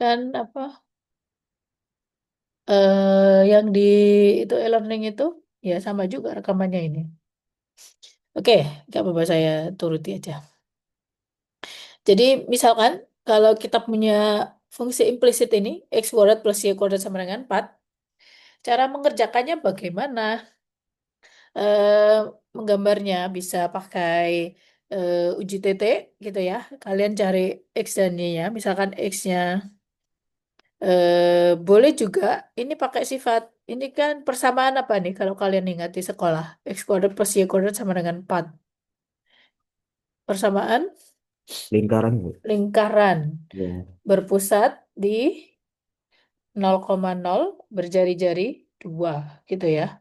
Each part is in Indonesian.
kan apa yang di itu e-learning itu ya sama juga rekamannya ini. Oke, nggak apa-apa saya turuti aja. Jadi misalkan kalau kita punya fungsi implisit ini x kuadrat plus y kuadrat sama dengan 4, cara mengerjakannya bagaimana? Menggambarnya bisa pakai uji TT gitu ya. Kalian cari x dan y-nya. Misalkan x-nya boleh juga ini pakai sifat. Ini kan persamaan apa nih kalau kalian ingat di sekolah? X kuadrat plus y kuadrat sama dengan 4. Persamaan Lingkaran Bu. lingkaran Ya. berpusat di 0,0 berjari-jari 2 gitu ya.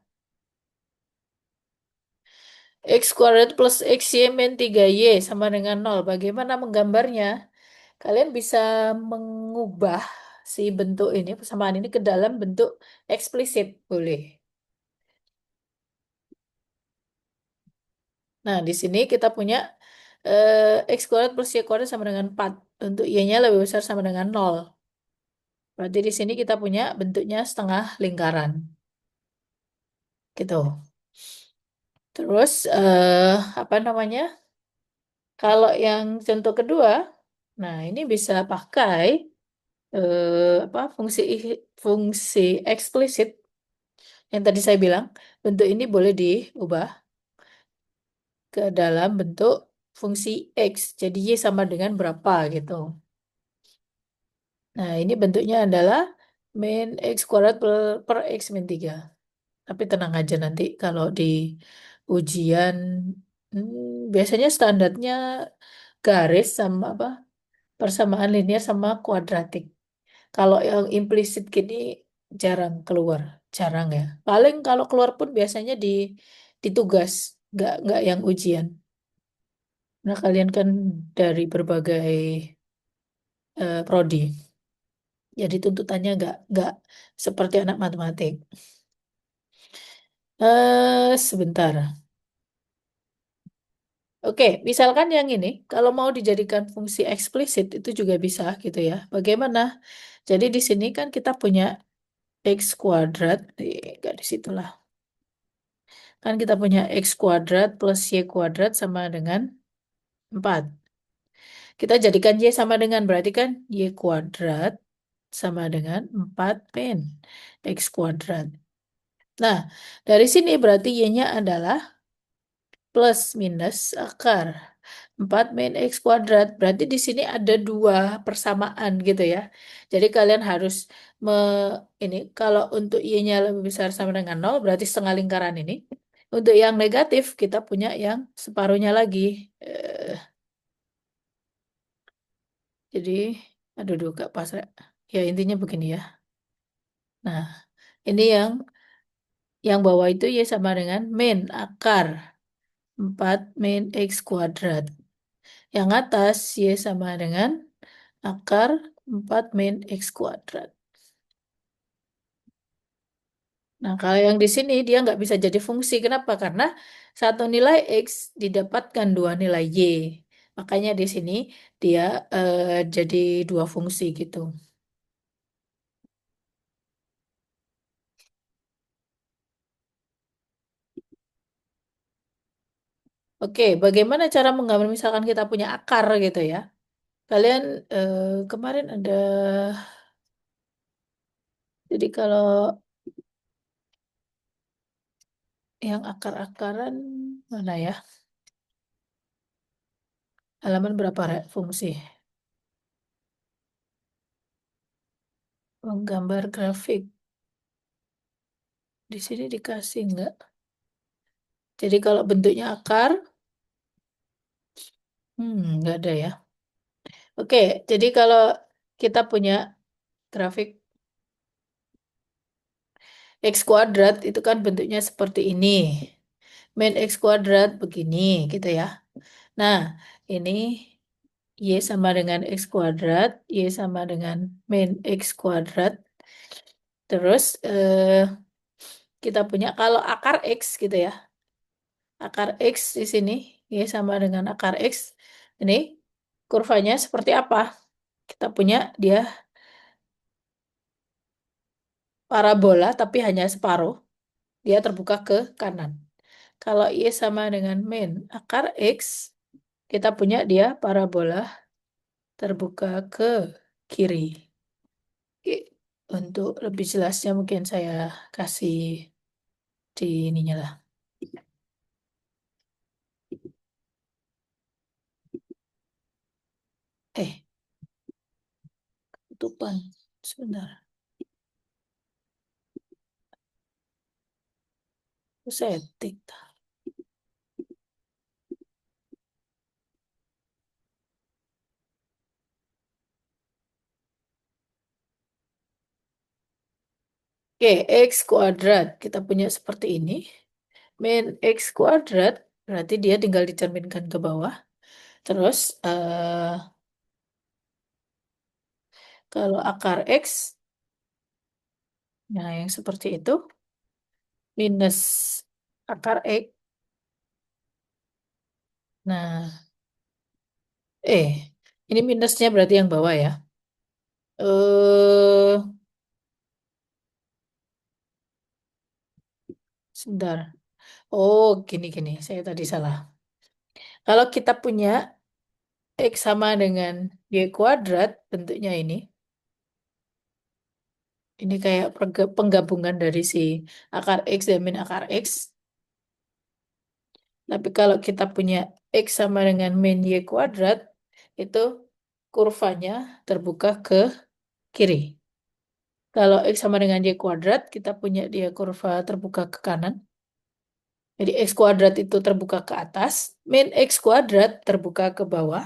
X kuadrat plus XY min 3Y sama dengan 0. Bagaimana menggambarnya? Kalian bisa mengubah si bentuk ini, persamaan ini ke dalam bentuk eksplisit. Boleh. Nah, di sini kita punya X kuadrat plus Y kuadrat sama dengan 4. Untuk Y-nya lebih besar sama dengan 0. Berarti di sini kita punya bentuknya setengah lingkaran. Gitu. Terus, apa namanya? Kalau yang contoh kedua, nah ini bisa pakai apa fungsi eksplisit yang tadi saya bilang. Bentuk ini boleh diubah ke dalam bentuk fungsi X. Jadi Y sama dengan berapa gitu. Nah, ini bentuknya adalah min X kuadrat per X min 3. Tapi tenang aja nanti kalau di ujian biasanya standarnya garis sama apa persamaan linear sama kuadratik. Kalau yang implisit gini jarang keluar, jarang ya. Paling kalau keluar pun biasanya di tugas, nggak yang ujian. Nah, kalian kan dari berbagai prodi, jadi tuntutannya nggak seperti anak matematik. Sebentar. Oke, misalkan yang ini, kalau mau dijadikan fungsi eksplisit itu juga bisa gitu ya. Bagaimana? Jadi di sini kan kita punya x kuadrat, nggak di situ lah. Kan kita punya x kuadrat plus y kuadrat sama dengan 4. Kita jadikan y sama dengan, berarti kan y kuadrat sama dengan 4 min x kuadrat. Nah, dari sini berarti y-nya adalah plus minus akar 4 min x kuadrat. Berarti di sini ada dua persamaan gitu ya. Jadi kalian harus me, ini kalau untuk y-nya lebih besar sama dengan 0 berarti setengah lingkaran ini. Untuk yang negatif kita punya yang separuhnya lagi. Eh, jadi aduh duh, gak pas. Rek. Ya intinya begini ya. Nah, ini yang bawah itu y sama dengan min akar 4 min x kuadrat. Yang atas y sama dengan akar 4 min x kuadrat. Nah, kalau yang di sini dia nggak bisa jadi fungsi. Kenapa? Karena satu nilai x didapatkan dua nilai y. Makanya di sini dia jadi dua fungsi gitu. Oke, bagaimana cara menggambar misalkan kita punya akar gitu ya. Kalian eh, kemarin ada, jadi kalau yang akar-akaran mana ya? Halaman berapa Rek, fungsi? Menggambar grafik. Di sini dikasih nggak? Jadi kalau bentuknya akar, nggak ada ya. Oke, jadi kalau kita punya grafik X kuadrat itu kan bentuknya seperti ini. Min X kuadrat begini gitu ya. Nah, ini Y sama dengan X kuadrat, Y sama dengan min X kuadrat. Terus kita punya kalau akar X gitu ya. Akar X di sini Y sama dengan akar X. Ini kurvanya seperti apa? Kita punya dia parabola tapi hanya separuh, dia terbuka ke kanan. Kalau Y sama dengan min akar X, kita punya dia parabola terbuka ke kiri. Oke, untuk lebih jelasnya mungkin saya kasih di ininya lah. Eh, tutupan. Sebentar. Saya tik. Oke, X kuadrat. Kita punya seperti ini. Min X kuadrat, berarti dia tinggal dicerminkan ke bawah. Terus, kalau akar X, nah yang seperti itu, minus akar X. Nah, ini minusnya berarti yang bawah ya. Eh, Sebentar. Oh, gini-gini. Saya tadi salah. Kalau kita punya X sama dengan Y kuadrat, bentuknya ini. Ini kayak penggabungan dari si akar X dan min akar X. Tapi kalau kita punya X sama dengan min Y kuadrat, itu kurvanya terbuka ke kiri. Kalau X sama dengan Y kuadrat, kita punya dia kurva terbuka ke kanan. Jadi X kuadrat itu terbuka ke atas, min X kuadrat terbuka ke bawah,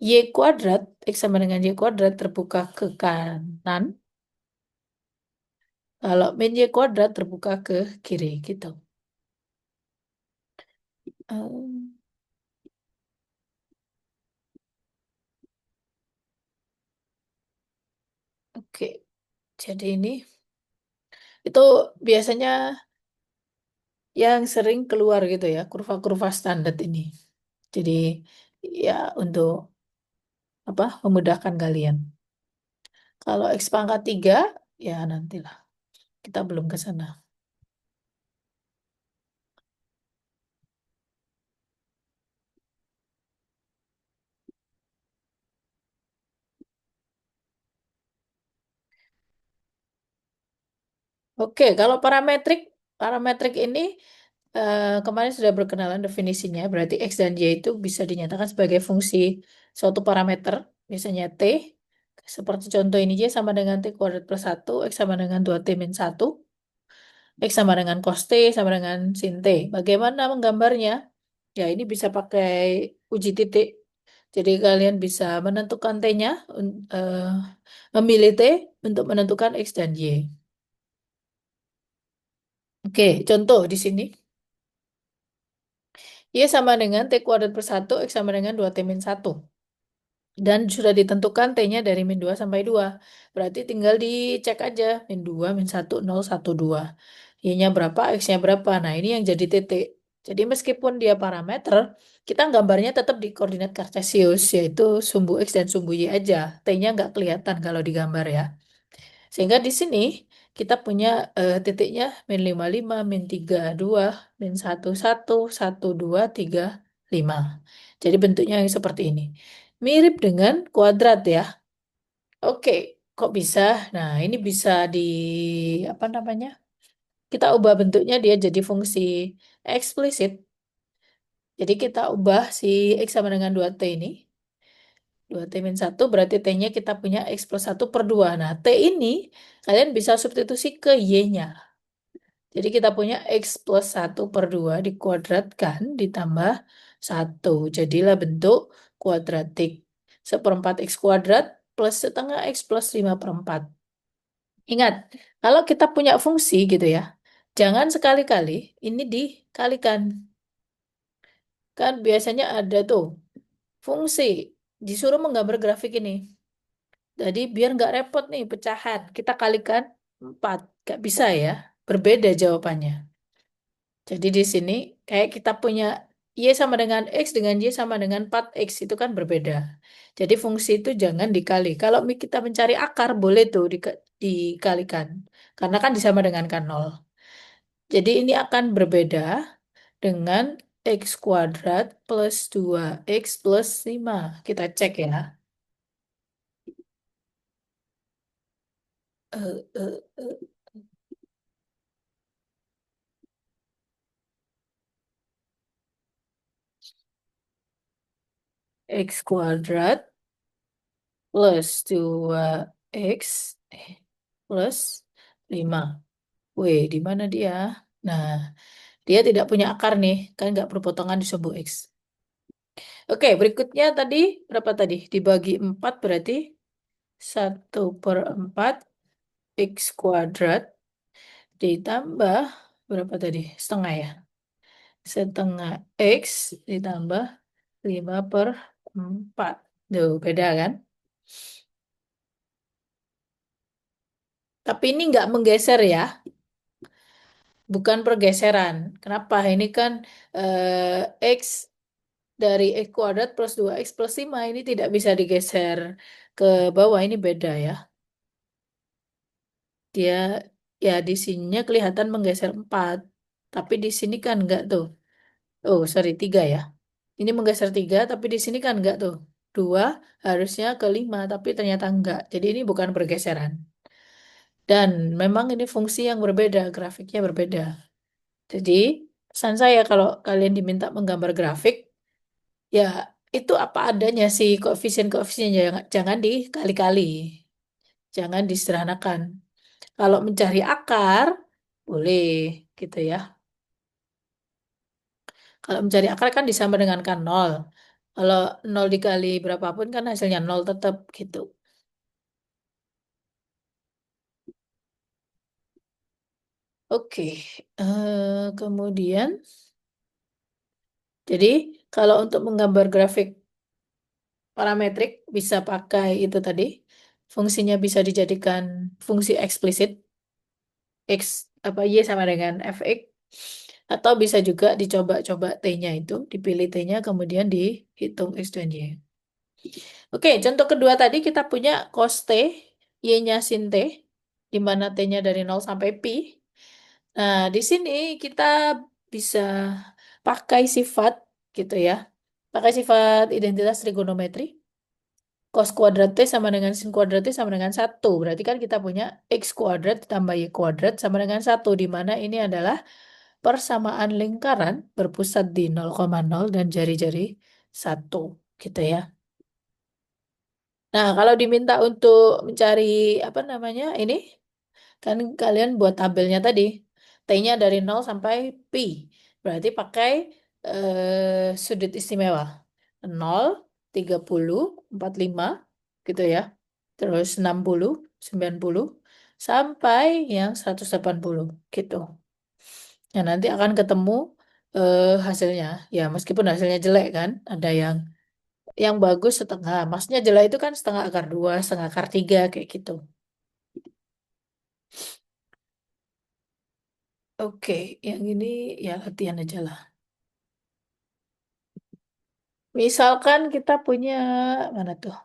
Y kuadrat, X sama dengan Y kuadrat terbuka ke kanan, kalau min Y kuadrat terbuka ke kiri gitu. Em, Oke, jadi ini itu biasanya yang sering keluar gitu ya, kurva-kurva standar ini. Jadi ya untuk apa memudahkan kalian. Kalau X pangkat 3, ya nantilah. Kita belum ke sana. Oke, kalau parametrik, parametrik ini kemarin sudah berkenalan definisinya. Berarti X dan Y itu bisa dinyatakan sebagai fungsi suatu parameter. Misalnya T, seperti contoh ini Y sama dengan T kuadrat plus 1, X sama dengan 2T min 1. X sama dengan cos T sama dengan sin T. Bagaimana menggambarnya? Ya, ini bisa pakai uji titik. Jadi kalian bisa menentukan T-nya, memilih T untuk menentukan X dan Y. Oke, contoh di sini. Y sama dengan T kuadrat per 1, X sama dengan 2T min 1. Dan sudah ditentukan T-nya dari min 2 sampai 2. Berarti tinggal dicek aja. Min 2, min 1, 0, 1, 2. Y-nya berapa, X-nya berapa. Nah, ini yang jadi titik. Jadi meskipun dia parameter, kita gambarnya tetap di koordinat kartesius, yaitu sumbu X dan sumbu Y aja. T-nya nggak kelihatan kalau digambar ya. Sehingga di sini kita punya titiknya min 55, min 32, min 11, 12, 3, 5. Jadi bentuknya yang seperti ini. Mirip dengan kuadrat ya. Oke, kok bisa? Nah, ini bisa di apa namanya? Kita ubah bentuknya dia jadi fungsi eksplisit. Jadi kita ubah si X sama dengan 2T ini. 2T min 1 berarti T-nya kita punya X plus 1 per 2. Nah, T ini kalian bisa substitusi ke Y-nya. Jadi kita punya X plus 1 per 2 dikuadratkan ditambah 1. Jadilah bentuk kuadratik. Seperempat X kuadrat plus setengah X plus 5 per 4. Ingat, kalau kita punya fungsi gitu ya, jangan sekali-kali ini dikalikan. Kan biasanya ada tuh fungsi disuruh menggambar grafik ini. Jadi biar nggak repot nih pecahan, kita kalikan 4. Nggak bisa ya, berbeda jawabannya. Jadi di sini kayak kita punya Y sama dengan X dengan Y sama dengan 4X itu kan berbeda. Jadi fungsi itu jangan dikali. Kalau kita mencari akar boleh tuh dikalikan. Karena kan disama dengan kan nol. Jadi ini akan berbeda dengan X kuadrat plus 2X plus 5. Kita cek ya. Eh, eh, eh, X kuadrat plus 2X plus 5. Wih, di mana dia? Nah, dia tidak punya akar nih, kan nggak berpotongan di sumbu X. Oke, berikutnya tadi berapa tadi? Dibagi 4 berarti 1/4 X kuadrat ditambah berapa tadi? Setengah ya? Setengah X ditambah 5/4. Duh, beda kan? Tapi ini nggak menggeser ya, bukan pergeseran. Kenapa? Ini kan X dari X kuadrat plus 2X plus 5 ini tidak bisa digeser ke bawah, ini beda ya. Dia ya di sininya kelihatan menggeser 4. Tapi di sini kan enggak tuh. Oh, sorry, 3 ya. Ini menggeser 3, tapi di sini kan enggak tuh. 2 harusnya ke 5, tapi ternyata enggak. Jadi ini bukan pergeseran. Dan memang ini fungsi yang berbeda, grafiknya berbeda. Jadi, pesan saya kalau kalian diminta menggambar grafik, ya itu apa adanya sih koefisien-koefisiennya. Jangan dikali-kali. Jangan disederhanakan. Kalau mencari akar, boleh gitu ya. Kalau mencari akar kan disama dengan kan nol. Kalau nol dikali berapapun kan hasilnya nol tetap gitu. Oke, kemudian jadi kalau untuk menggambar grafik parametrik bisa pakai itu tadi. Fungsinya bisa dijadikan fungsi eksplisit x apa y sama dengan fx, atau bisa juga dicoba-coba t-nya itu, dipilih t-nya kemudian dihitung x dan y. Oke, contoh kedua tadi kita punya cos T, Y-nya sin T, di mana T-nya dari nol sampai pi. Nah, di sini kita bisa pakai sifat gitu ya. Pakai sifat identitas trigonometri. Cos kuadrat T sama dengan sin kuadrat T sama dengan 1. Berarti kan kita punya X kuadrat ditambah Y kuadrat sama dengan 1. Di mana ini adalah persamaan lingkaran berpusat di 0,0 dan jari-jari 1. Gitu ya. Nah, kalau diminta untuk mencari apa namanya ini, kan kalian buat tabelnya tadi. T-nya dari nol sampai pi. Berarti pakai sudut istimewa. 0, 30, 45 gitu ya. Terus 60, 90 sampai yang 180 gitu. Nah, nanti akan ketemu hasilnya. Ya, meskipun hasilnya jelek kan, ada yang bagus setengah. Maksudnya jelek itu kan setengah akar 2, setengah akar 3 kayak gitu. Oke, yang ini ya latihan aja lah. Misalkan kita punya mana tuh?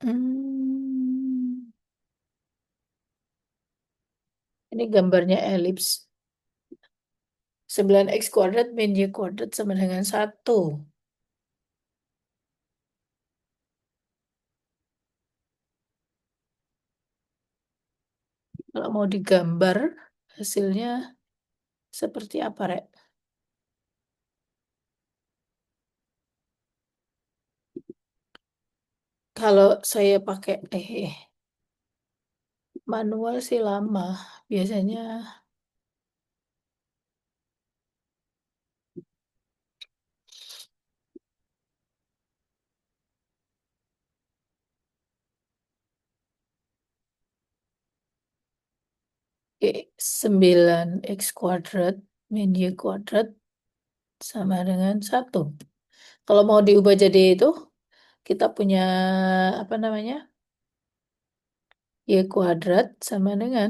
Hmm, ini gambarnya elips. 9x kuadrat min y kuadrat sama dengan 1. Kalau mau digambar, hasilnya seperti apa, Rek? Kalau saya pakai manual sih lama. Biasanya eh, 9x kuadrat min y kuadrat sama dengan 1. Kalau mau diubah jadi itu, kita punya apa namanya? Y kuadrat sama dengan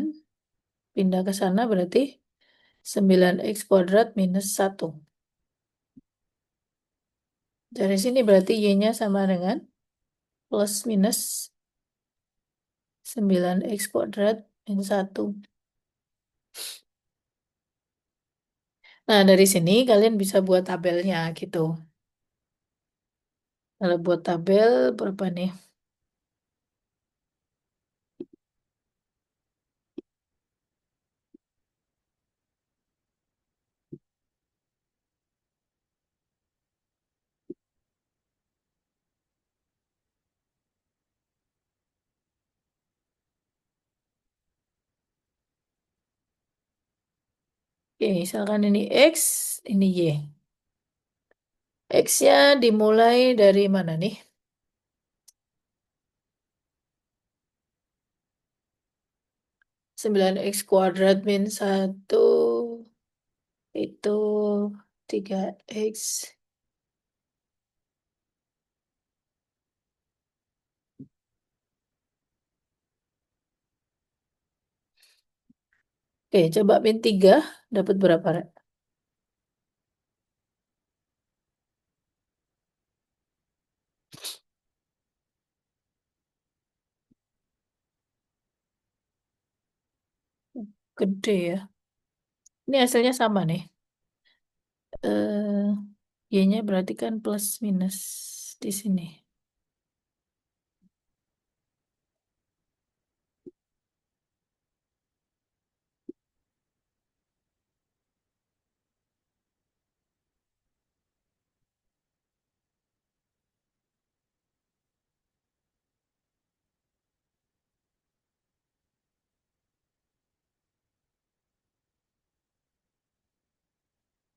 Pindah ke sana berarti 9x² minus 1. Dari sini berarti Y-nya sama dengan plus minus 9x² minus 1. Nah, dari sini kalian bisa buat tabelnya gitu. Kalau buat tabel berapa nih? Oke, misalkan ini X, ini Y. X-nya dimulai dari mana nih? 9x² min 1 itu 3x. Oke, coba min 3 dapat berapa, Rek? Gede ya. Ini hasilnya sama nih. Eh, Y-nya berarti kan plus minus di sini.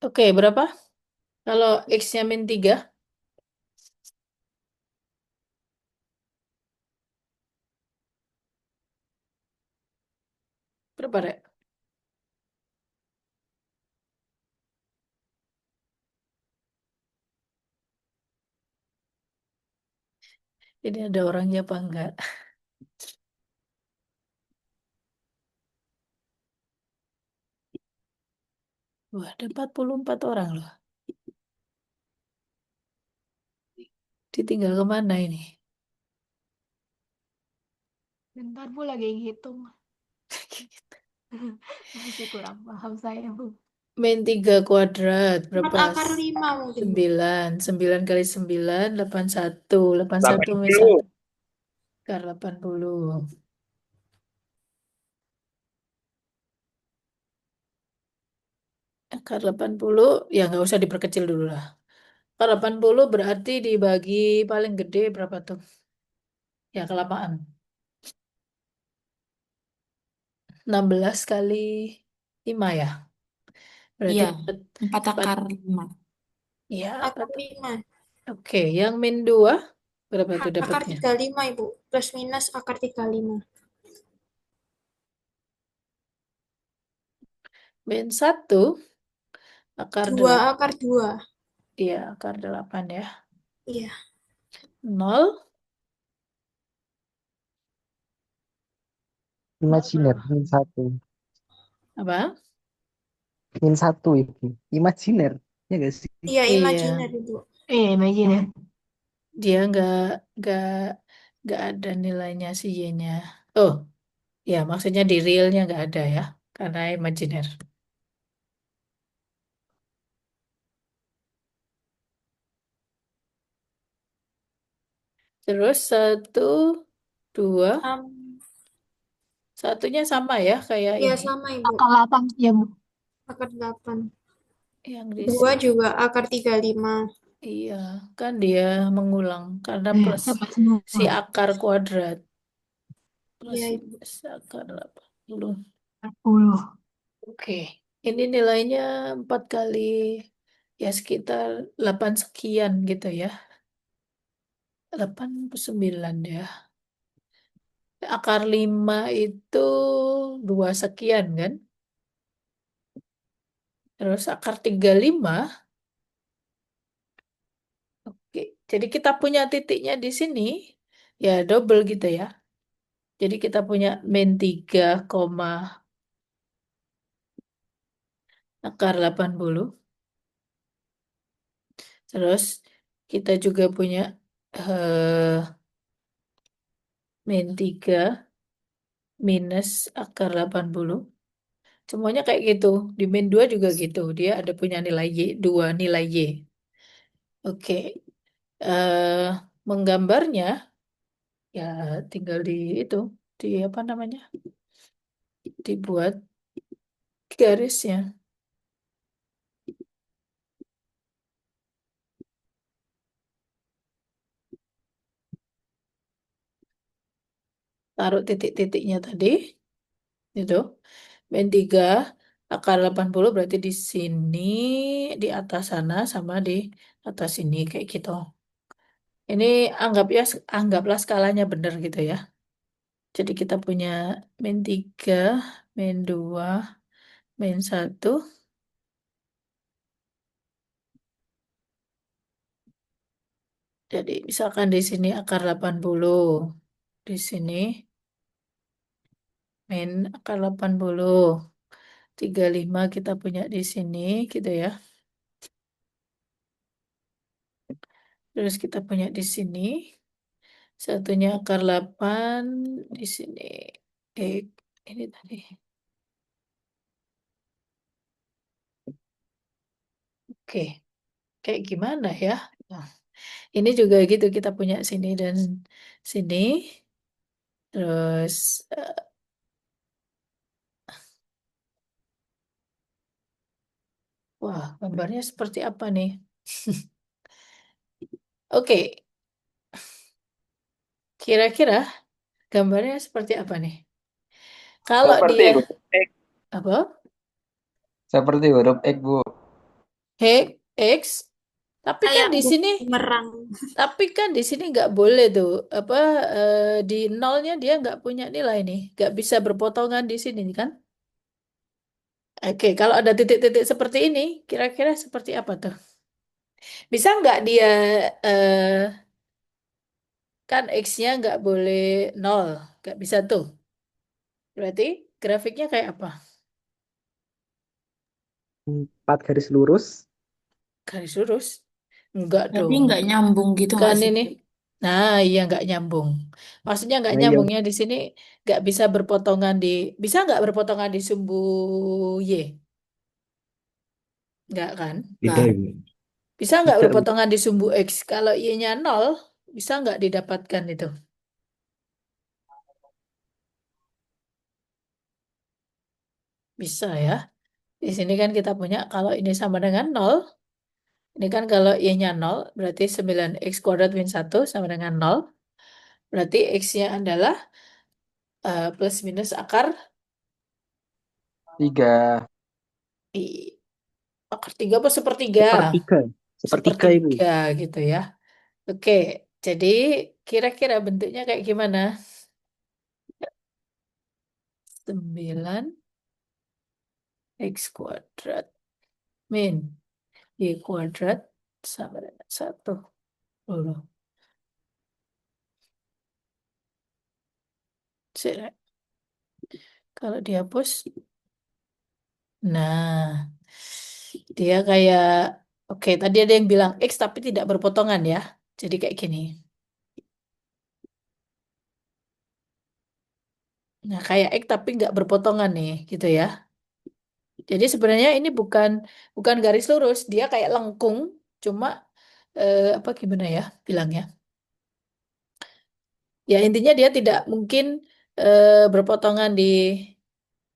Oke, berapa? Kalau X-nya min 3, berapa, Rek? Ini ada orangnya apa enggak? Wah, ada 44 orang loh. Ditinggal kemana ini? Bentar Bu lagi ngitung. Masih kurang paham saya Bu. Min 3 kuadrat, 4 berapa? akar 5 mungkin Bu. 9. 9 kali 9, 81. 81 min 1, 80. akar 80. Akar 80, ya nggak usah diperkecil dulu lah. Akar 80 berarti dibagi paling gede berapa tuh? Ya, kelamaan. 16 kali 5 ya. Berarti Iya, dapat 4 4. akar 5. Ya, apa Akar tuh? 5. Oke, yang min 2 berapa tuh Akar dapatnya? 35 Ibu. Plus minus akar 35. Min 1 akar 2 8. akar 2. Iya, akar 8 ya. Iya. Nol Imajiner min satu. apa? Min satu itu. Imajiner. Ya gak sih? Iya, Iya, imajiner Ibu. imagine ya. Dia nggak nggak ada nilainya si Y-nya. Oh, ya maksudnya di realnya nggak ada ya, karena imajiner. Terus satu, dua, Am, satunya sama ya kayak iya ini. sama Ibu. Akar 8 ya Bu. Akar 8. Yang di 2 sini. juga akar 35. Iya, kan dia mengulang karena plus Dapat semua. si akar kuadrat. Plus Iya Ibu. minus akar 80. 40. Oke, ini nilainya 4 kali, ya sekitar 8 sekian gitu ya. 89 ya. Akar 5 itu 2 sekian kan. Terus akar 35, oke. Jadi kita punya titiknya di sini, ya double gitu ya. Jadi kita punya min 3, akar 80. Terus kita juga punya min 3 minus akar 80. Semuanya kayak gitu. Di min 2 juga gitu. Dia ada punya nilai Y, dua nilai Y. Oke. eh Menggambarnya ya tinggal di itu, di apa namanya? Dibuat garisnya. Taruh titik-titiknya tadi. Itu. Min 3 akar 80 berarti di sini, di atas sana, sama di atas sini. Kayak gitu. Ini anggaplah skalanya benar gitu ya. Jadi kita punya min 3, min 2, min 1. Jadi misalkan di sini akar 80. Di sini min akar 80. 35 kita punya di sini gitu ya. Terus kita punya di sini. Satunya akar 8 di sini. Eh, ini tadi. Oke, kayak gimana ya? Nah, ini juga gitu kita punya sini dan sini. Terus, wah, gambarnya seperti apa nih? Oke, kira-kira gambarnya seperti apa nih? Kalau Seperti dia huruf X. apa? Seperti huruf X, Bu. X, tapi kan Kayak di sini, bumerang. nggak boleh tuh apa, di nolnya dia nggak punya nilai nih, nggak bisa berpotongan di sini kan? Oke, kalau ada titik-titik seperti ini, kira-kira seperti apa tuh? Bisa nggak dia, eh, kan X-nya nggak boleh nol, nggak bisa tuh. Berarti grafiknya kayak apa? 4 garis lurus. Garis lurus? Enggak Berarti dong. nggak nyambung gitu nggak Kan sih? ini. Nah, iya nggak nyambung. Maksudnya nggak Nah, iya. nyambungnya di sini nggak bisa berpotongan di, bisa nggak berpotongan di sumbu Y? Nggak kan? Beda Nah, ini. bisa nggak Tidak, Bu. berpotongan di sumbu X? Kalau Y-nya nol, bisa nggak didapatkan itu? Bisa ya. Di sini kan kita punya kalau ini sama dengan nol. Ini kan kalau Y-nya nol, berarti 9X kuadrat min 1 sama dengan nol. Berarti X-nya adalah plus minus akar 3. I. Akar 3 apa sepertiga? Sepertiga. Sepertiga ini. Sepertiga gitu ya. Oke, jadi kira-kira bentuknya kayak gimana? 9X kuadrat min Y kuadrat sama dengan 1. Dulu. Sini. Kalau dihapus, nah, dia kayak, oke, tadi ada yang bilang X tapi tidak berpotongan ya. Jadi kayak gini. Nah, kayak X tapi nggak berpotongan nih, gitu ya. Jadi sebenarnya ini bukan bukan garis lurus, dia kayak lengkung, cuma apa gimana ya bilangnya? Ya intinya dia tidak mungkin berpotongan di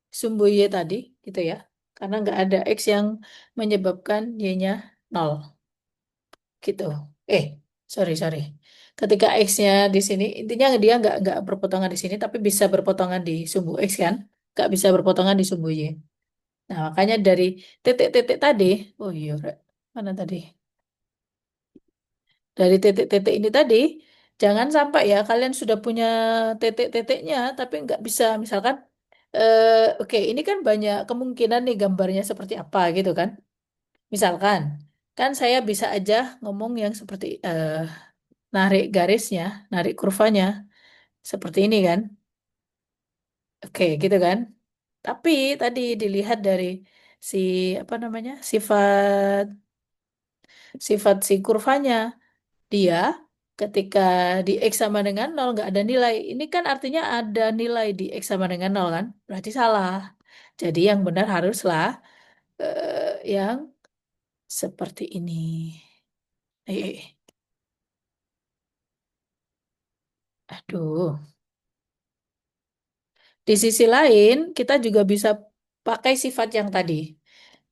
sumbu Y tadi, gitu ya. Karena nggak ada X yang menyebabkan Y-nya nol, gitu. Eh, sorry. Ketika X-nya di sini, intinya dia nggak berpotongan di sini, tapi bisa berpotongan di sumbu X kan? Nggak bisa berpotongan di sumbu Y. Nah, makanya dari titik-titik tadi, oh iya, mana tadi? Dari titik-titik ini tadi, jangan sampai ya kalian sudah punya titik-titiknya, tapi nggak bisa, misalkan, oke, ini kan banyak kemungkinan nih gambarnya seperti apa gitu kan? Misalkan, kan saya bisa aja ngomong yang seperti narik garisnya, narik kurvanya, seperti ini kan? Oke, gitu kan? Tapi tadi dilihat dari si apa namanya sifat sifat si kurvanya. Dia ketika di X sama dengan nol nggak ada nilai. Ini kan artinya ada nilai di X sama dengan nol kan? Berarti salah. Jadi yang benar haruslah yang seperti ini. Eh. Aduh. Di sisi lain, kita juga bisa pakai sifat yang tadi.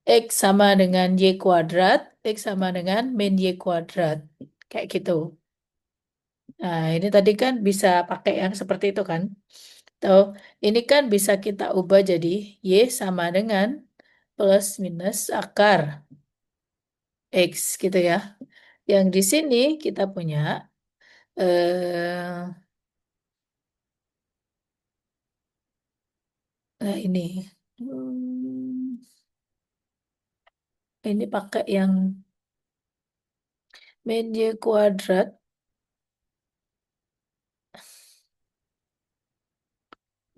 X sama dengan Y kuadrat, X sama dengan min Y kuadrat. Kayak gitu. Nah, ini tadi kan bisa pakai yang seperti itu kan. Tuh, ini kan bisa kita ubah jadi Y sama dengan plus minus akar X gitu ya. Yang di sini kita punya eh ini. Hmm, ini pakai yang min Y kuadrat.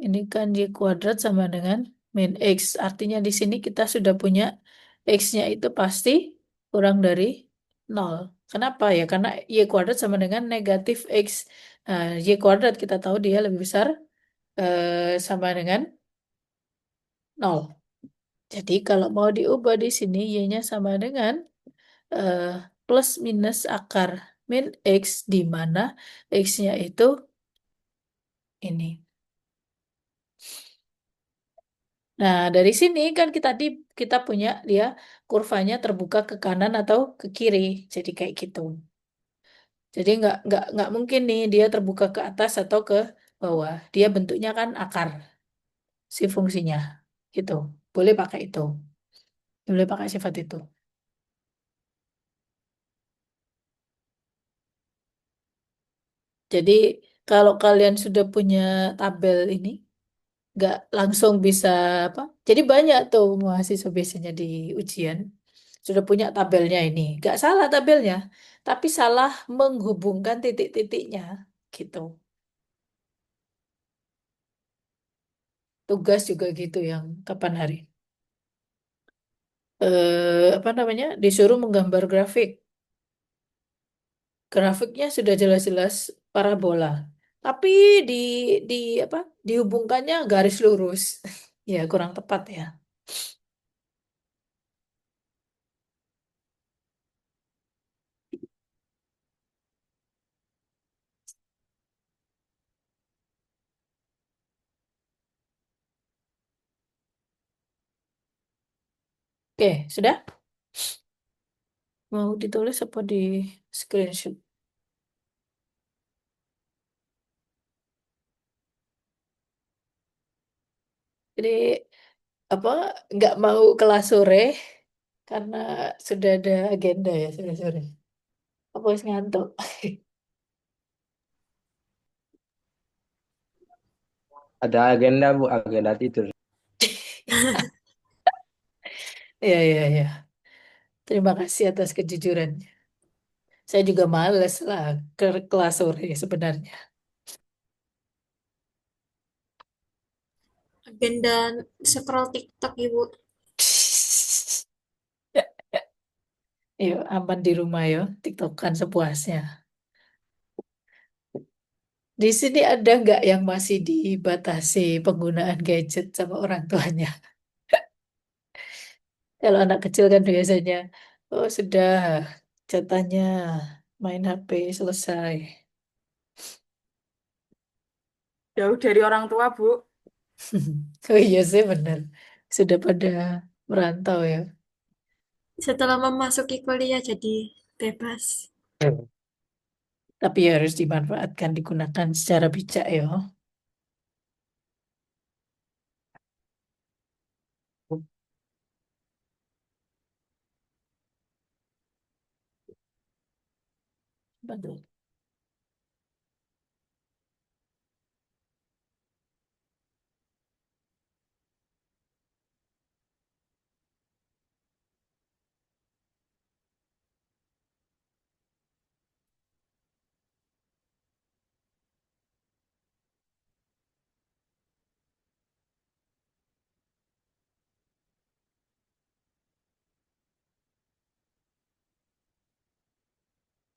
Ini kan Y kuadrat sama dengan min X. Artinya di sini kita sudah punya X-nya itu pasti kurang dari nol. Kenapa ya? Karena Y kuadrat sama dengan negatif X. Nah, Y kuadrat kita tahu dia lebih besar sama dengan nol. Jadi kalau mau diubah di sini Y-nya sama dengan eh, plus minus akar min X di mana X-nya itu ini. Nah, dari sini kan kita punya dia kurvanya terbuka ke kanan atau ke kiri. Jadi kayak gitu. Jadi nggak mungkin nih dia terbuka ke atas atau ke bawah. Dia bentuknya kan akar si fungsinya. Gitu. Boleh pakai itu. Boleh pakai sifat itu. Jadi kalau kalian sudah punya tabel ini, nggak langsung bisa apa? Jadi banyak tuh mahasiswa biasanya di ujian sudah punya tabelnya ini. Nggak salah tabelnya, tapi salah menghubungkan titik-titiknya gitu. Tugas juga gitu yang kapan hari. Apa namanya? Disuruh menggambar grafik. Grafiknya sudah jelas-jelas parabola. Tapi di di apa? Dihubungkannya garis lurus. Ya, kurang tepat ya. Oke, sudah? Mau ditulis apa di screenshot? Jadi apa nggak mau kelas sore karena sudah ada agenda ya sore-sore. Apa harus ngantuk? Ada agenda Bu, agenda tidur. Iya, iya, iya. Terima kasih atas kejujuran. Saya juga males lah ke kelas sore sebenarnya. Agenda scroll TikTok, Ibu. Yuk, aman di rumah yo, TikTokan sepuasnya. Di sini ada nggak yang masih dibatasi penggunaan gadget sama orang tuanya? Kalau anak kecil kan biasanya, oh sudah, jatahnya main HP selesai. Jauh dari orang tua, Bu. Oh iya sih bener. Sudah pada merantau ya. Setelah memasuki kuliah jadi bebas. Tapi ya harus dimanfaatkan, digunakan secara bijak ya. Betul.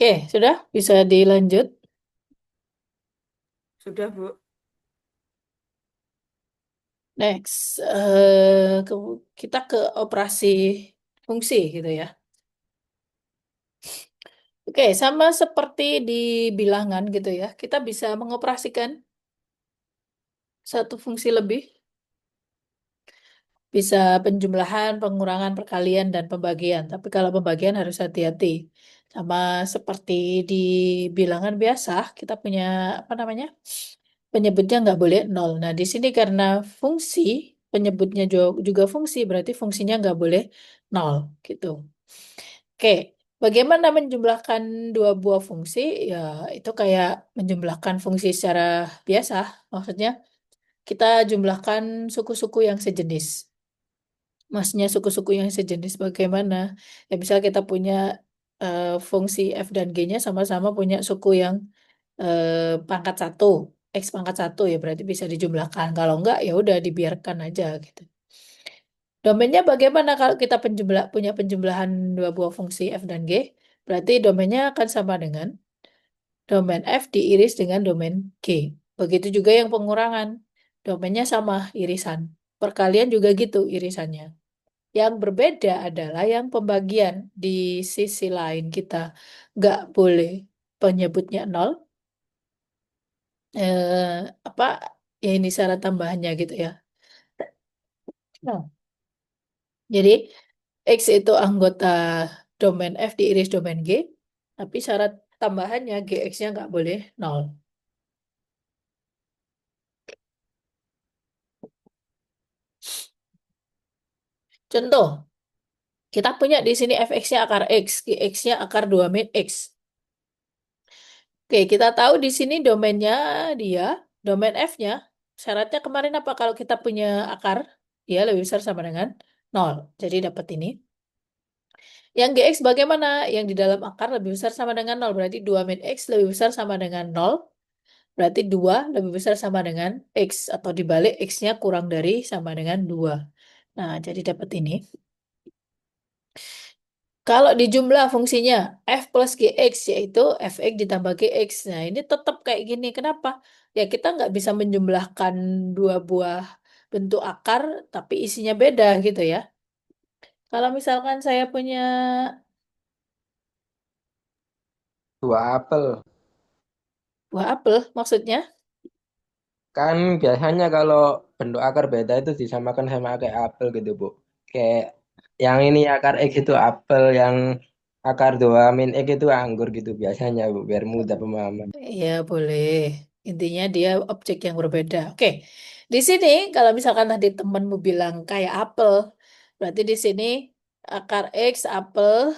Oke, sudah bisa dilanjut. Sudah, Bu. Next, kita ke operasi fungsi gitu ya. Oke, sama seperti di bilangan gitu ya. Kita bisa mengoperasikan satu fungsi lebih. Bisa penjumlahan, pengurangan, perkalian, dan pembagian. Tapi kalau pembagian harus hati-hati. Sama seperti di bilangan biasa, kita punya apa namanya? Penyebutnya nggak boleh nol. Nah, di sini karena fungsi, penyebutnya juga fungsi, berarti fungsinya nggak boleh nol, gitu. Oke, bagaimana menjumlahkan dua buah fungsi? Ya, itu kayak menjumlahkan fungsi secara biasa. Maksudnya, kita jumlahkan suku-suku yang sejenis. Maksudnya suku-suku yang sejenis bagaimana? Ya, misal kita punya fungsi f dan g-nya sama-sama punya suku yang pangkat satu, x pangkat satu ya berarti bisa dijumlahkan. Kalau enggak ya udah dibiarkan aja gitu. Domainnya bagaimana kalau kita punya penjumlahan dua buah fungsi f dan g? Berarti domainnya akan sama dengan domain f diiris dengan domain g. Begitu juga yang pengurangan. Domainnya sama irisan. Perkalian juga gitu irisannya. Yang berbeda adalah yang pembagian di sisi lain kita nggak boleh penyebutnya nol. Apa ya ini syarat tambahannya gitu ya. Nah, jadi X itu anggota domain F diiris domain G, tapi syarat tambahannya GX-nya nggak boleh nol. Contoh, kita punya di sini fx-nya akar X, GX-nya akar 2 min X. Oke, kita tahu di sini domainnya dia, domain F-nya, syaratnya kemarin apa kalau kita punya akar, dia lebih besar sama dengan nol. Jadi dapat ini. Yang GX bagaimana? Yang di dalam akar lebih besar sama dengan nol. Berarti 2 min X lebih besar sama dengan nol. Berarti 2 lebih besar sama dengan X. Atau dibalik X-nya kurang dari sama dengan 2. Nah, jadi dapat ini. Kalau dijumlah fungsinya f plus gx yaitu fx ditambah gx. Nah ini tetap kayak gini. Kenapa? Ya kita nggak bisa menjumlahkan dua buah bentuk akar tapi isinya beda gitu ya. Kalau misalkan saya punya Dua apel. buah apel maksudnya. Kan biasanya kalau bentuk akar beda itu disamakan sama kayak apel gitu, Bu. Kayak yang ini akar X itu apel, yang akar 2 min X itu anggur gitu biasanya, Bu, biar mudah pemahaman. Ya boleh. Intinya dia objek yang berbeda. Oke. Di sini kalau misalkan tadi temenmu bilang kayak apel, berarti di sini akar X apel.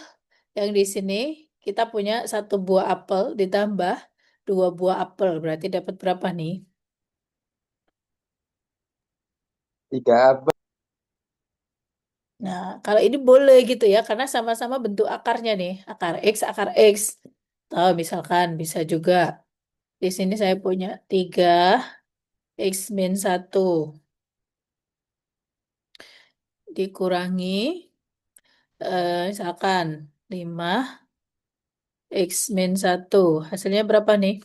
Yang di sini kita punya satu buah apel ditambah dua buah apel. Berarti dapat berapa nih? Tiga apel. Nah, kalau ini boleh gitu ya, karena sama-sama bentuk akarnya nih. Akar X. Atau misalkan bisa juga. Di sini saya punya 3 X min 1 dikurangi, misalkan 5 X min 1. Hasilnya berapa nih?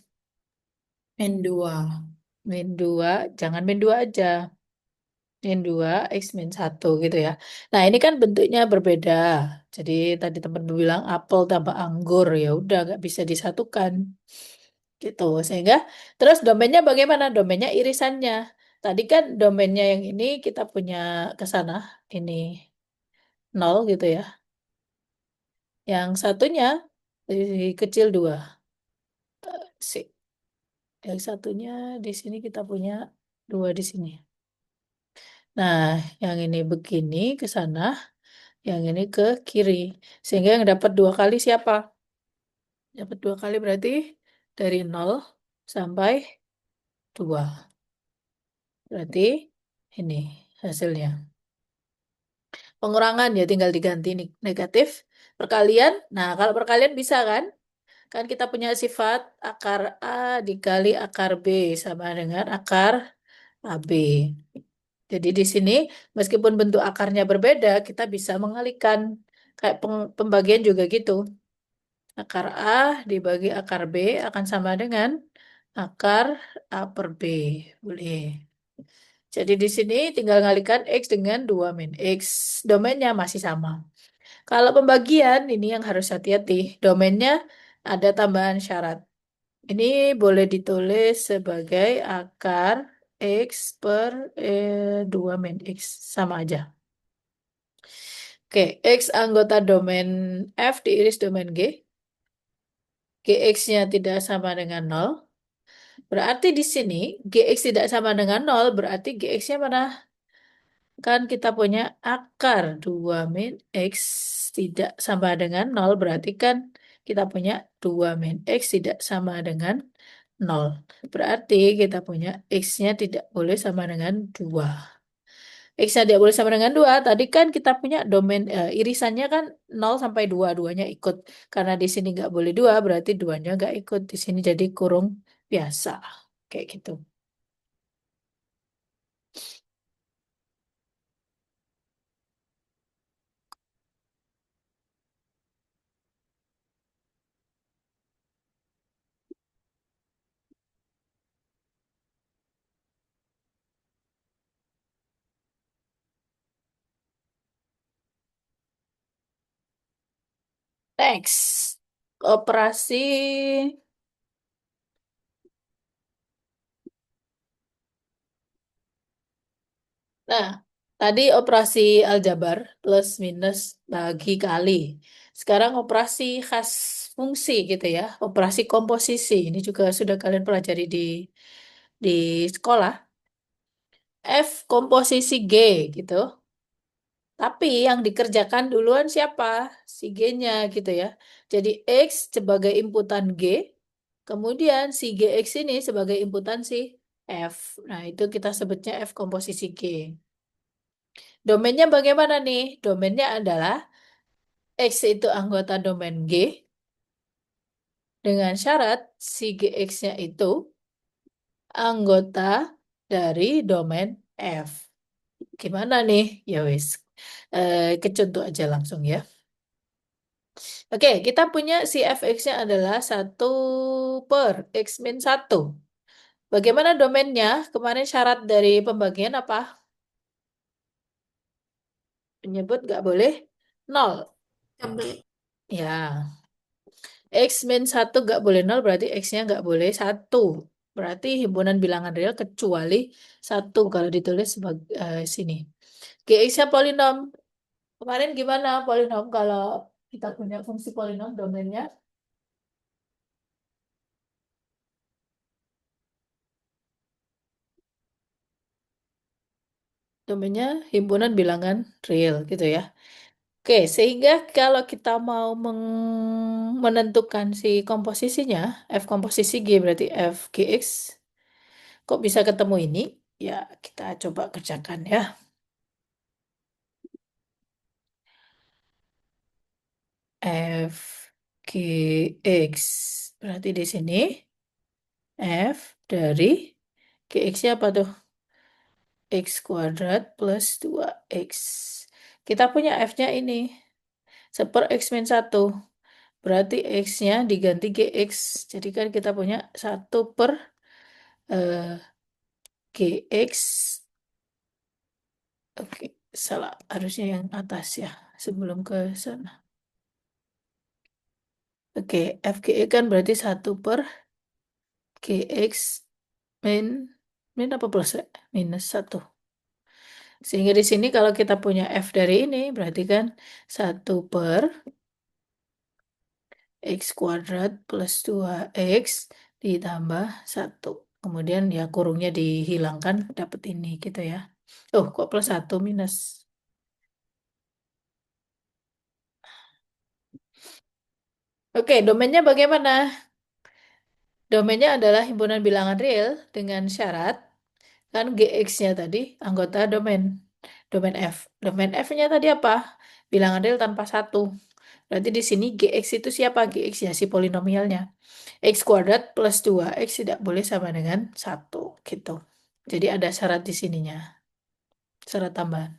Min 2. Min 2, jangan min 2 aja. Min 2, X min 1 gitu ya. Nah, ini kan bentuknya berbeda. Jadi tadi teman bilang apel tambah anggur. Ya udah, nggak bisa disatukan. Gitu. Sehingga, terus domainnya bagaimana? Domainnya irisannya. Tadi kan domainnya yang ini kita punya ke sana. Ini nol gitu ya. Yang satunya kecil 2. Sip. Yang satunya di sini kita punya 2 di sini. Nah, yang ini begini ke sana. Yang ini ke kiri. Sehingga yang dapat 2 kali siapa? Dapat 2 kali berarti dari 0 sampai 2. Berarti ini hasilnya. Pengurangan ya tinggal diganti negatif. Perkalian. Nah, kalau perkalian bisa kan? Kan kita punya sifat akar A dikali akar B sama dengan akar AB. Jadi di sini meskipun bentuk akarnya berbeda, kita bisa mengalihkan. Kayak pembagian juga gitu. Akar A dibagi akar B akan sama dengan akar A per B. Boleh. Jadi di sini tinggal ngalikan X dengan 2 min X. Domainnya masih sama. Kalau pembagian, ini yang harus hati-hati. Domainnya ada tambahan syarat. Ini boleh ditulis sebagai akar X per 2 min X. Sama aja. Oke, X anggota domain F diiris domain G. Gx-nya tidak sama dengan 0. Berarti di sini Gx tidak sama dengan 0, berarti Gx-nya mana? Kan kita punya akar 2 min X tidak sama dengan 0, berarti kan kita punya 2 min X tidak sama dengan 0. Berarti kita punya X-nya tidak boleh sama dengan 2. X-nya tidak boleh sama dengan 2. Tadi kan kita punya domain irisannya kan 0 sampai 2. Duanya ikut. Karena di sini nggak boleh 2, berarti duanya nggak ikut. Di sini jadi kurung biasa. Kayak gitu. Next. Operasi. Nah, tadi operasi aljabar plus minus bagi kali. Sekarang operasi khas fungsi gitu ya. Operasi komposisi. Ini juga sudah kalian pelajari di sekolah. F komposisi G gitu. Tapi yang dikerjakan duluan siapa? Si G-nya gitu ya. Jadi X sebagai inputan G, kemudian si GX ini sebagai inputan si F. Nah, itu kita sebutnya F komposisi G. Domainnya bagaimana nih? Domainnya adalah X itu anggota domain G dengan syarat si GX-nya itu anggota dari domain F. Gimana nih? Ya wis. Ke contoh aja langsung ya. Oke, kita punya si fx-nya adalah 1/x-1. Bagaimana domainnya? Kemarin syarat dari pembagian apa? Menyebut nggak boleh 0. Double. Ya, x-1 nggak boleh 0, berarti x-nya nggak boleh 1. Berarti himpunan bilangan real kecuali 1 kalau ditulis sebagai sini. Gx-nya polinom. Kemarin gimana polinom kalau kita punya fungsi polinom domainnya? Domainnya himpunan bilangan real gitu ya. Oke, sehingga kalau kita mau menentukan si komposisinya, F komposisi G berarti F GX, kok bisa ketemu ini? Ya, kita coba kerjakan ya. F GX. Berarti di sini F dari GX-nya apa tuh? X kuadrat plus 2X. Kita punya F-nya ini. 1/X-1. Berarti X-nya diganti GX. Jadi kan kita punya 1 per GX. Oke, salah. Harusnya yang atas ya. Sebelum ke sana. Oke, FGE kan berarti 1 per GX min, min apa plus ya? -1. Sehingga di sini kalau kita punya F dari ini, berarti kan 1 per X kuadrat plus 2X ditambah 1. Kemudian ya kurungnya dihilangkan, dapat ini gitu ya. Oh, kok plus 1 minus. Oke, domainnya bagaimana? Domainnya adalah himpunan bilangan real dengan syarat, kan GX-nya tadi anggota domain, domain F. Domain F-nya tadi apa? Bilangan real tanpa 1. Berarti di sini GX itu siapa? GX ya, si polinomialnya. X kuadrat plus 2X tidak boleh sama dengan 1. Gitu. Jadi ada syarat di sininya. Syarat tambahan.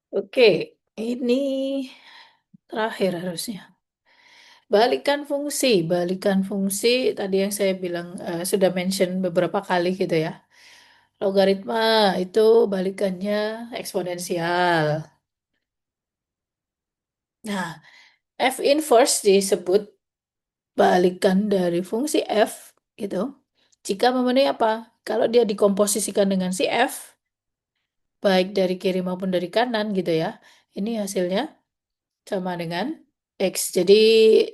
Oke, ini terakhir harusnya. Balikan fungsi tadi yang saya bilang sudah mention beberapa kali gitu ya. Logaritma itu balikannya eksponensial. Nah, F inverse disebut balikan dari fungsi F gitu. Jika memenuhi apa? Kalau dia dikomposisikan dengan si F, baik dari kiri maupun dari kanan gitu ya. Ini hasilnya sama dengan X. Jadi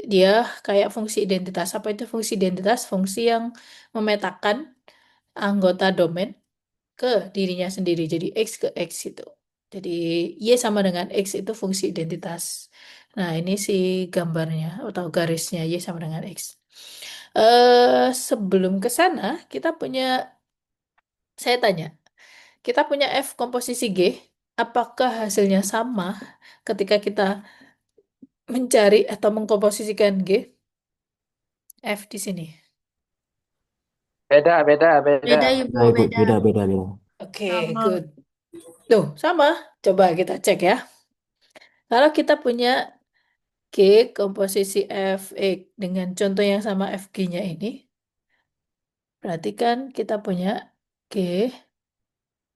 dia kayak fungsi identitas. Apa itu fungsi identitas? Fungsi yang memetakan anggota domain ke dirinya sendiri. Jadi X ke X itu. Jadi Y sama dengan X itu fungsi identitas. Nah, ini si gambarnya atau garisnya Y sama dengan X. Sebelum ke sana, saya tanya, kita punya F komposisi G, apakah hasilnya sama ketika kita mencari atau mengkomposisikan G? F di sini. Beda, beda, beda. Beda Ibu, Nah, Ibu, beda. beda, beda, beda. Oke, Sama. good. Tuh, sama. Coba kita cek ya. Kalau kita punya G komposisi F dengan contoh yang sama FG-nya ini, berarti kan kita punya G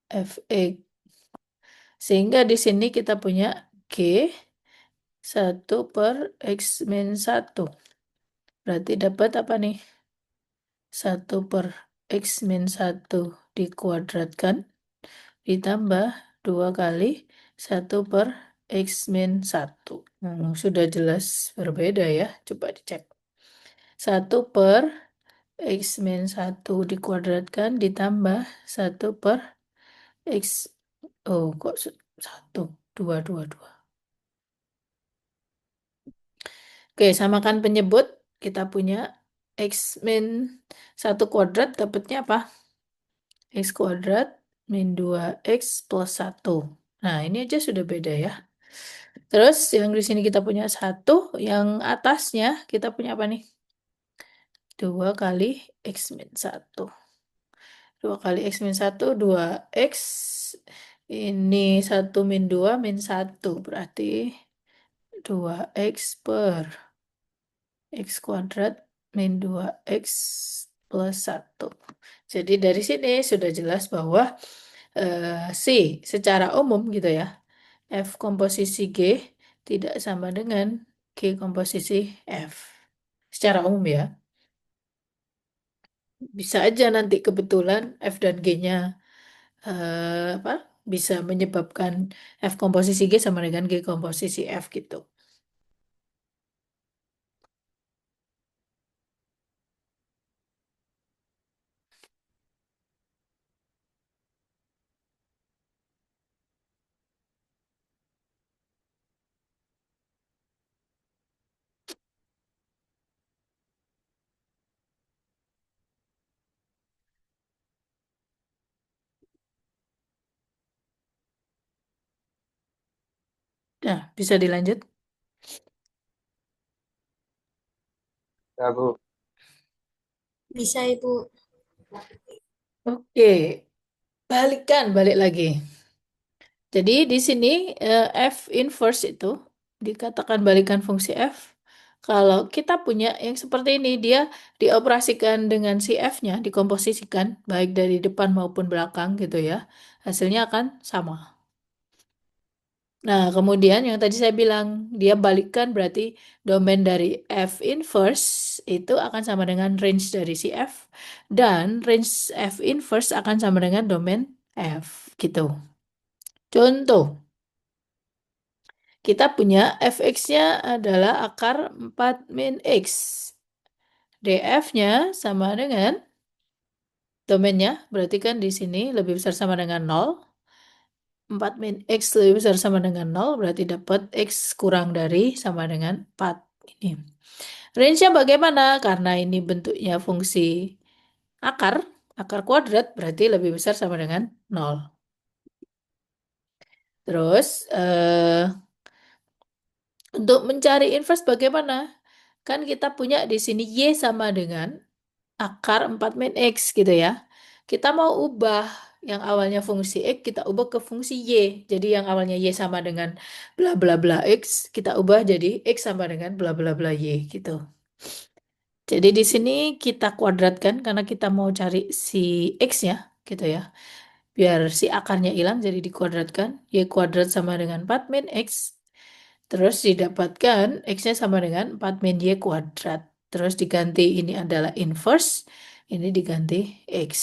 F sehingga di sini kita punya G 1/(X-1). Berarti dapat apa nih? 1/(X-1) dikuadratkan ditambah 2 kali 1/(X-1). Sudah jelas berbeda ya. Coba dicek. 1/(X-1) dikuadratkan ditambah 1/X. Oh, kok 1? 2, 2, 2. Oke, samakan penyebut. Kita punya X-1 kuadrat dapatnya apa? X kuadrat min 2X plus 1. Nah, ini aja sudah beda ya. Terus yang di sini kita punya 1, yang atasnya kita punya apa nih? 2 kali X min 1. 2 kali X min 1, 2X. Ini 1 min 2 min 1. Berarti 2X per X kuadrat min 2X plus 1. Jadi dari sini sudah jelas bahwa C secara umum gitu ya, F komposisi G tidak sama dengan G komposisi F. Secara umum ya. Bisa aja nanti kebetulan F dan G-nya apa? Bisa menyebabkan F komposisi G sama dengan G komposisi F gitu. Nah, bisa dilanjut. Ya, Bu. Bisa Ibu. Oke, balik lagi. Jadi di sini F inverse itu dikatakan balikan fungsi F. Kalau kita punya yang seperti ini, dia dioperasikan dengan si F-nya, dikomposisikan baik dari depan maupun belakang gitu ya. Hasilnya akan sama. Nah, kemudian yang tadi saya bilang, dia balikan berarti domain dari F inverse itu akan sama dengan range dari si F. Dan range F inverse akan sama dengan domain F gitu. Contoh. Kita punya fx-nya adalah akar 4 min x. df-nya sama dengan domainnya, berarti kan di sini lebih besar sama dengan 0. 4 min x lebih besar sama dengan 0, berarti dapat x kurang dari sama dengan 4. Ini. Range-nya bagaimana? Karena ini bentuknya fungsi akar, akar kuadrat, berarti lebih besar sama dengan 0. Terus, untuk mencari inverse bagaimana? Kan kita punya di sini Y sama dengan akar 4 min X gitu ya. Kita mau ubah yang awalnya fungsi X kita ubah ke fungsi Y. Jadi yang awalnya Y sama dengan bla bla bla X, kita ubah jadi X sama dengan bla bla bla Y gitu. Jadi di sini kita kuadratkan karena kita mau cari si X-nya gitu ya. Biar si akarnya hilang jadi dikuadratkan. Y kuadrat sama dengan 4 min X. Terus didapatkan X-nya sama dengan 4 min Y kuadrat. Terus diganti ini adalah inverse. Ini diganti X.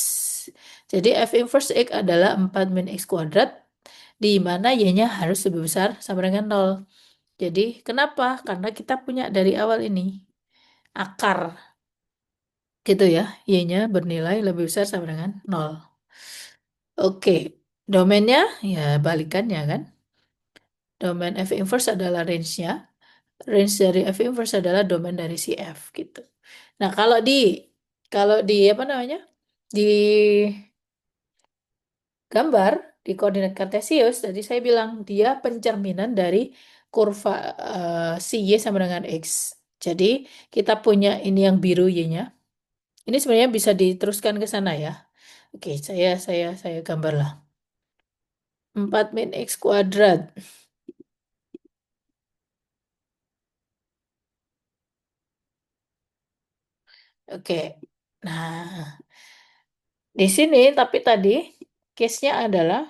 Jadi F inverse X adalah 4 min X kuadrat. Di mana Y-nya harus lebih besar sama dengan 0. Jadi kenapa? Karena kita punya dari awal ini akar gitu ya. Y-nya bernilai lebih besar sama dengan 0. Oke, domainnya ya balikannya kan. Domain F inverse adalah range-nya. Range dari F inverse adalah domain dari si F gitu. Nah, kalau di apa namanya? Di gambar di koordinat kartesius tadi saya bilang dia pencerminan dari kurva si Y sama dengan X. Jadi, kita punya ini yang biru Y-nya. Ini sebenarnya bisa diteruskan ke sana ya. Oke, saya gambarlah. 4 min X kuadrat. Oke. Nah, di sini tapi tadi case-nya adalah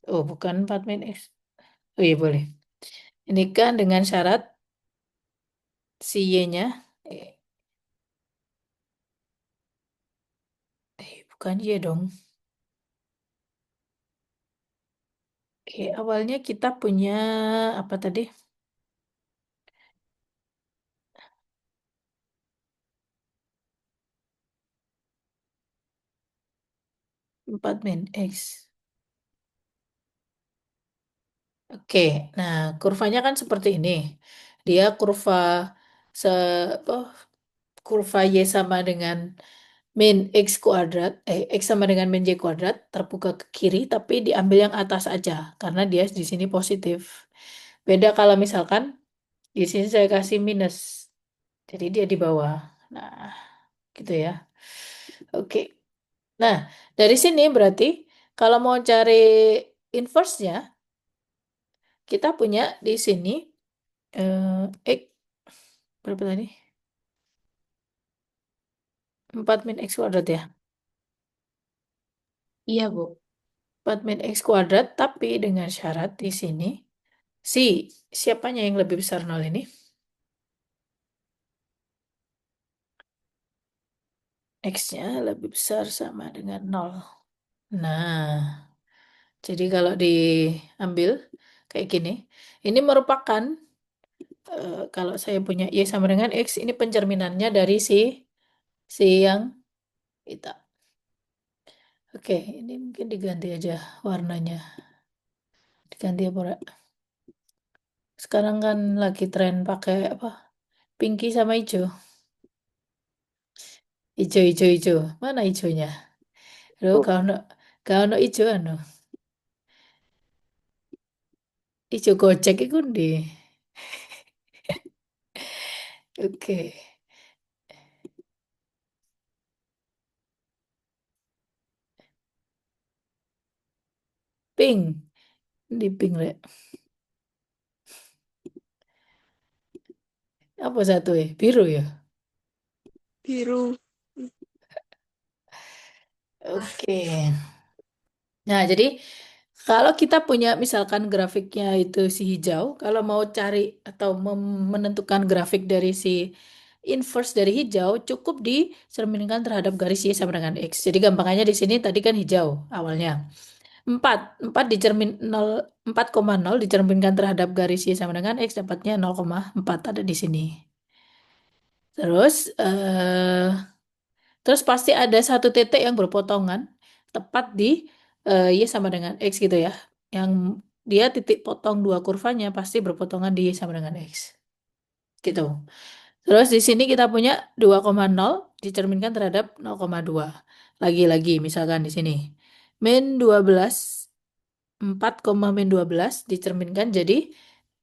bukan 4 min X. Oh iya boleh. Ini kan dengan syarat si Y-nya eh, bukan Y dong. Oke, awalnya kita punya apa tadi? 4 min X. Oke, nah kurvanya kan seperti ini. Dia se apa, kurva Y sama dengan min X kuadrat, X sama dengan min Y kuadrat terbuka ke kiri, tapi diambil yang atas aja karena dia di sini positif. Beda kalau misalkan di sini saya kasih minus, jadi dia di bawah. Nah, gitu ya. Oke. Nah, dari sini berarti kalau mau cari inverse-nya, kita punya di sini X berapa tadi? 4 min X kuadrat ya. Iya, Bu. 4 min X kuadrat, tapi dengan syarat di sini si siapanya yang lebih besar 0 ini? X-nya lebih besar sama dengan 0. Nah, jadi kalau diambil kayak gini, ini merupakan kalau saya punya Y sama dengan X, ini pencerminannya dari si yang kita. Oke, ini mungkin diganti aja warnanya. Diganti apa, Ra? Sekarang kan lagi tren pakai apa? Pinky sama hijau. Hijau, hijau, hijau. Mana hijaunya? Aduh, Oh, kalau no hijau anu. Hijau gojek itu ndi. Oke. Pink. Di pink, Rek. Apa satu ya? Biru ya? Biru. Oke. Nah, jadi kalau kita punya misalkan grafiknya itu si hijau, kalau mau cari atau menentukan grafik dari si inverse dari hijau, cukup dicerminkan terhadap garis Y sama dengan X. Jadi gampangannya di sini tadi kan hijau awalnya. 4 4 dicermin 0, 4,0 dicerminkan terhadap garis Y sama dengan X, dapatnya 0,4 ada di sini. Terus terus pasti ada satu titik yang berpotongan tepat di Y sama dengan X gitu ya. Yang dia titik potong dua kurvanya pasti berpotongan di Y sama dengan X. Gitu. Terus di sini kita punya 2,0 dicerminkan terhadap 0,2. Lagi-lagi misalkan di sini. Min 12, 4, min 12 dicerminkan jadi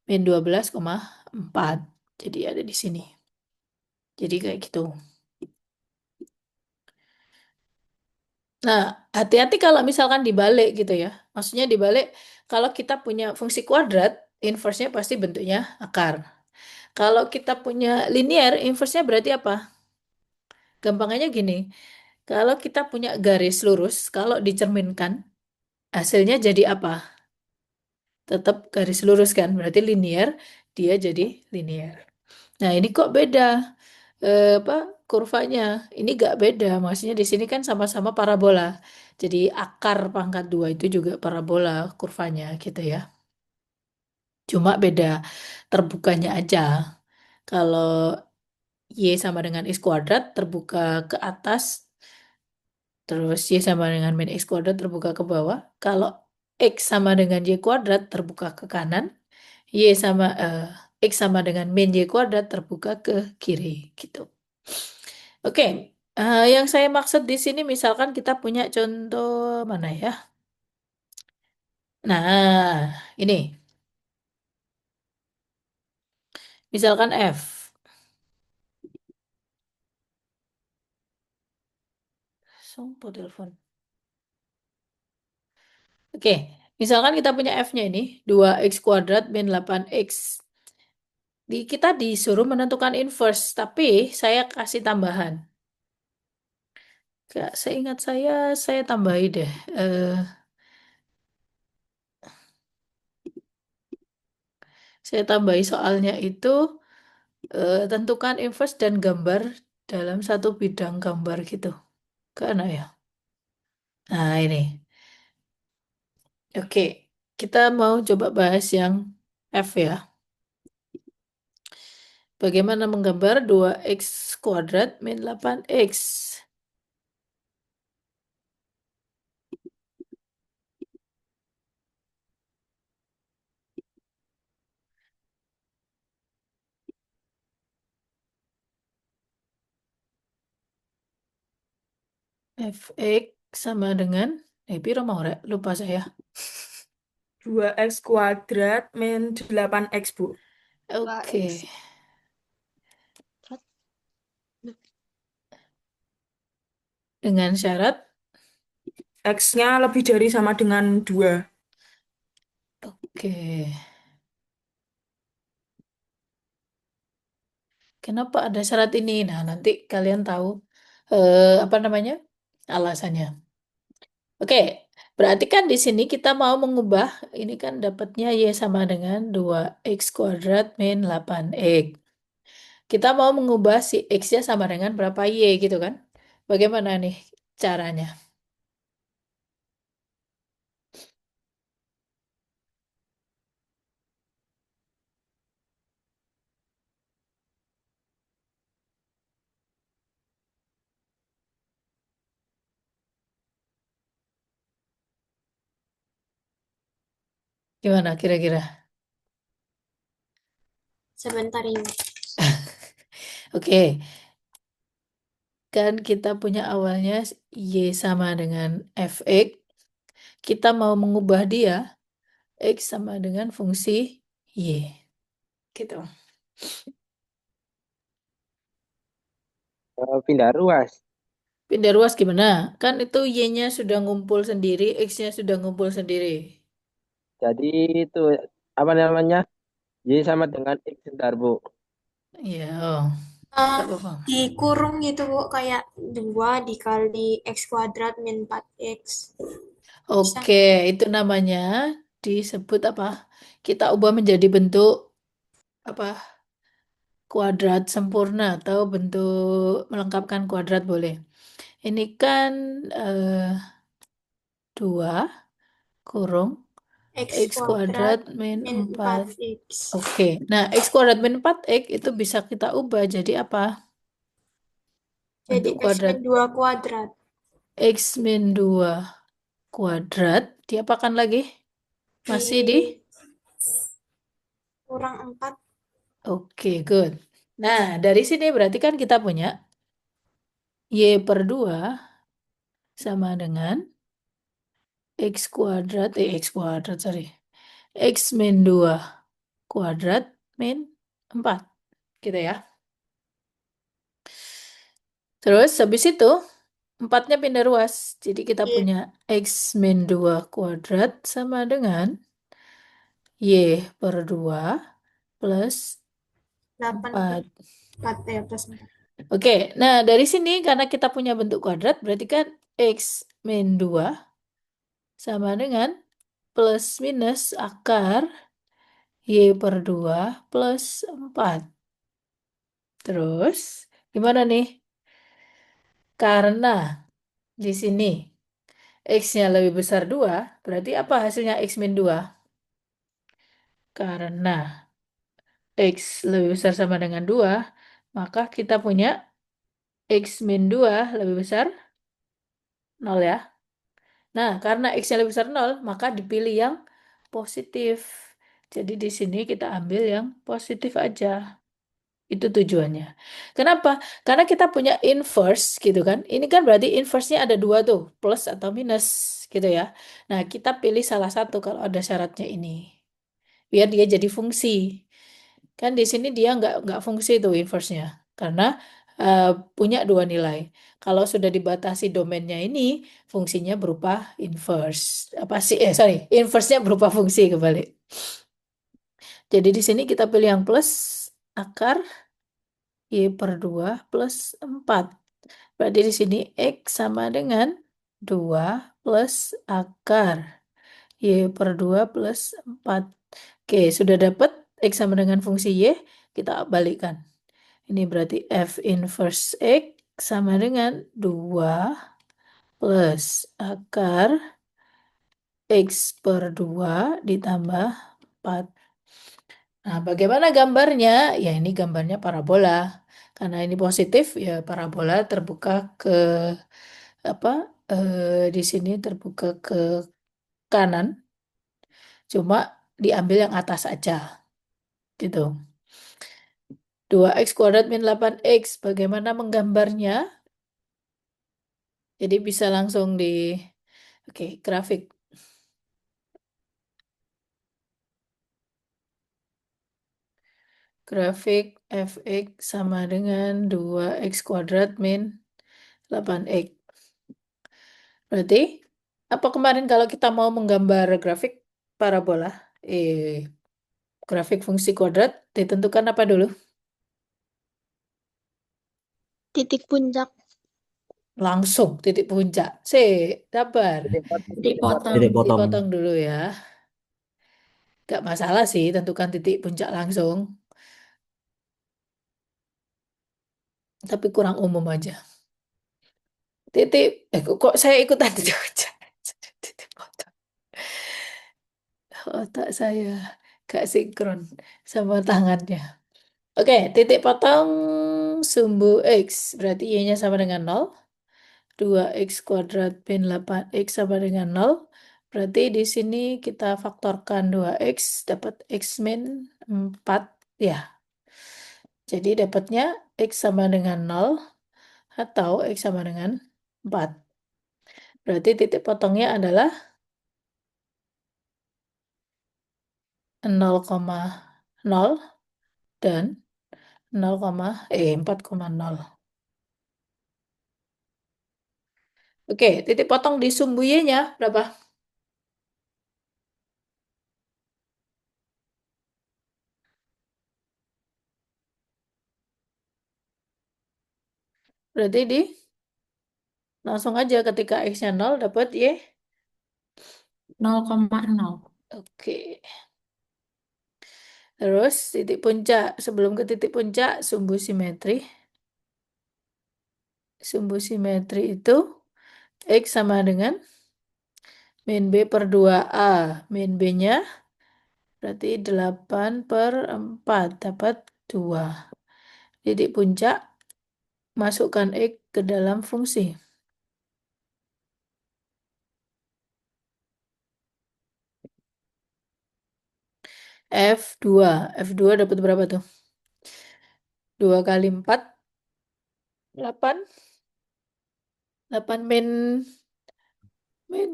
min 12,4. Jadi ada di sini. Jadi kayak gitu. Nah, hati-hati kalau misalkan dibalik gitu ya. Maksudnya dibalik, kalau kita punya fungsi kuadrat, inverse-nya pasti bentuknya akar. Kalau kita punya linear, inverse-nya berarti apa? Gampangnya gini, kalau kita punya garis lurus, kalau dicerminkan, hasilnya jadi apa? Tetap garis lurus kan, berarti linear, dia jadi linear. Nah, ini kok beda? Apa kurvanya? Ini gak beda, maksudnya di sini kan sama-sama parabola. Jadi akar pangkat 2 itu juga parabola kurvanya gitu ya. Cuma beda terbukanya aja. Kalau Y sama dengan X kuadrat terbuka ke atas, terus Y sama dengan min X kuadrat terbuka ke bawah. Kalau X sama dengan Y kuadrat terbuka ke kanan, Y sama X sama dengan min Y kuadrat terbuka ke kiri gitu. Oke, yang saya maksud di sini misalkan kita punya contoh mana ya? Nah, ini misalkan F. Sumpah telepon. Oke, misalkan kita punya F-nya ini 2x kuadrat min 8x. Kita disuruh menentukan inverse, tapi saya kasih tambahan. Gak, seingat saya tambahi deh. Eh, saya tambahi soalnya itu tentukan inverse dan gambar dalam satu bidang gambar gitu. Karena ya. Nah ini. Oke, kita mau coba bahas yang F ya. Bagaimana menggambar 2x kuadrat min 8x? Fx sama dengan piro mau rek? Lupa saya. 2x kuadrat min 8x, Bu. Oke. 2x. Dengan syarat X-nya lebih dari sama dengan 2. oke. Kenapa ada syarat ini? Nah, nanti kalian tahu apa namanya? Alasannya. Oke, berarti kan di sini kita mau mengubah ini kan dapatnya Y sama dengan 2x kuadrat min 8x. Kita mau mengubah si X-nya sama dengan berapa Y gitu kan. Bagaimana nih caranya? Gimana kira-kira? Sebentar ini. Oke, kan kita punya awalnya Y sama dengan Fx. Kita mau mengubah dia X sama dengan fungsi Y. Gitu. Pindah ruas. Pindah ruas gimana? Kan itu Y-nya sudah ngumpul sendiri, X-nya sudah ngumpul sendiri. Jadi itu apa namanya? Y sama dengan X bentar, Bu. Iya, oh, Eh, gak apa-apa. dikurung gitu, Bu, kayak 2 dikali x kuadrat min 4x. Bisa. Oke, itu namanya disebut apa? Kita ubah menjadi bentuk apa? Kuadrat sempurna atau bentuk melengkapkan kuadrat boleh. Ini kan 2 kurung X X kuadrat kuadrat min min 4. 4x. Oke, nah X kuadrat min 4x itu bisa kita ubah jadi apa? Jadi Bentuk x min kuadrat 2 kuadrat. X min 2 kuadrat. Diapakan lagi? Masih di? Kurang 4. Oke, good. Nah, dari sini berarti kan kita punya Y per 2 sama dengan X kuadrat, sorry. X min 2 kuadrat min 4. Gitu ya. Terus habis itu 4-nya pindah ruas. Jadi kita Iya, punya X min 2 kuadrat sama dengan Y per 2 plus 8 per 4. 4 ya, plus 4. Oke, nah dari sini karena kita punya bentuk kuadrat, berarti kan X min 2 sama dengan plus minus akar Y per 2 plus 4. Terus, gimana nih? Karena di sini X-nya lebih besar 2, berarti apa hasilnya X min 2? Karena X lebih besar sama dengan 2, maka kita punya X min 2 lebih besar 0 ya. Nah, karena X-nya lebih besar 0, maka dipilih yang positif. Jadi di sini kita ambil yang positif aja. Itu tujuannya. Kenapa? Karena kita punya inverse gitu kan. Ini kan berarti inverse-nya ada dua tuh, plus atau minus gitu ya. Nah, kita pilih salah satu kalau ada syaratnya ini. Biar dia jadi fungsi. Kan di sini dia nggak fungsi tuh inverse-nya. Karena eh, punya dua nilai. Kalau sudah dibatasi domainnya ini, fungsinya berupa inverse. Apa sih? Sorry. Inverse-nya berupa fungsi kebalik. Jadi di sini kita pilih yang plus akar Y per 2 plus 4. Berarti di sini X sama dengan 2 plus akar Y per 2 plus 4. Oke, sudah dapat X sama dengan fungsi Y, kita balikkan. Ini berarti F inverse X sama dengan 2 plus akar X per 2 ditambah 4. Nah, bagaimana gambarnya? Ya, ini gambarnya parabola. Karena ini positif, ya parabola terbuka ke apa? Di sini terbuka ke kanan, cuma diambil yang atas aja, gitu. 2x kuadrat min 8x, bagaimana menggambarnya? Jadi bisa langsung oke, grafik. Grafik fx sama dengan 2x kuadrat min 8x. Berarti, apa kemarin kalau kita mau menggambar grafik parabola, grafik fungsi kuadrat, ditentukan apa dulu? titik puncak. Langsung titik puncak. Sabar. Titik potong. Titik potong. Titik Titik potong. potong dulu ya. Gak masalah sih, tentukan titik puncak langsung. Tapi kurang umum aja. Kok saya ikutan titik puncak? Titik potong. Otak saya gak sinkron sama tangannya. Oke, titik potong sumbu X. Berarti Y-nya sama dengan 0. 2x kuadrat min 8x sama dengan 0. Berarti di sini kita faktorkan 2x, dapat x min 4. Ya, jadi dapatnya x sama dengan 0 atau x sama dengan 4. Berarti titik potongnya adalah 0,0 dan 4,0. Oke, titik potong di sumbu Y-nya berapa? Berarti langsung aja ketika X-nya 0 dapat Y. 0,0. Oke. Terus titik puncak. Sebelum ke titik puncak, sumbu simetri. Sumbu simetri itu X sama dengan min B per 2A. Min B-nya berarti 8 per 4. Dapat 2. Titik puncak, masukkan X ke dalam fungsi. F2. F2 dapat berapa tuh? 2 kali 4, 8. 8 min 16. Min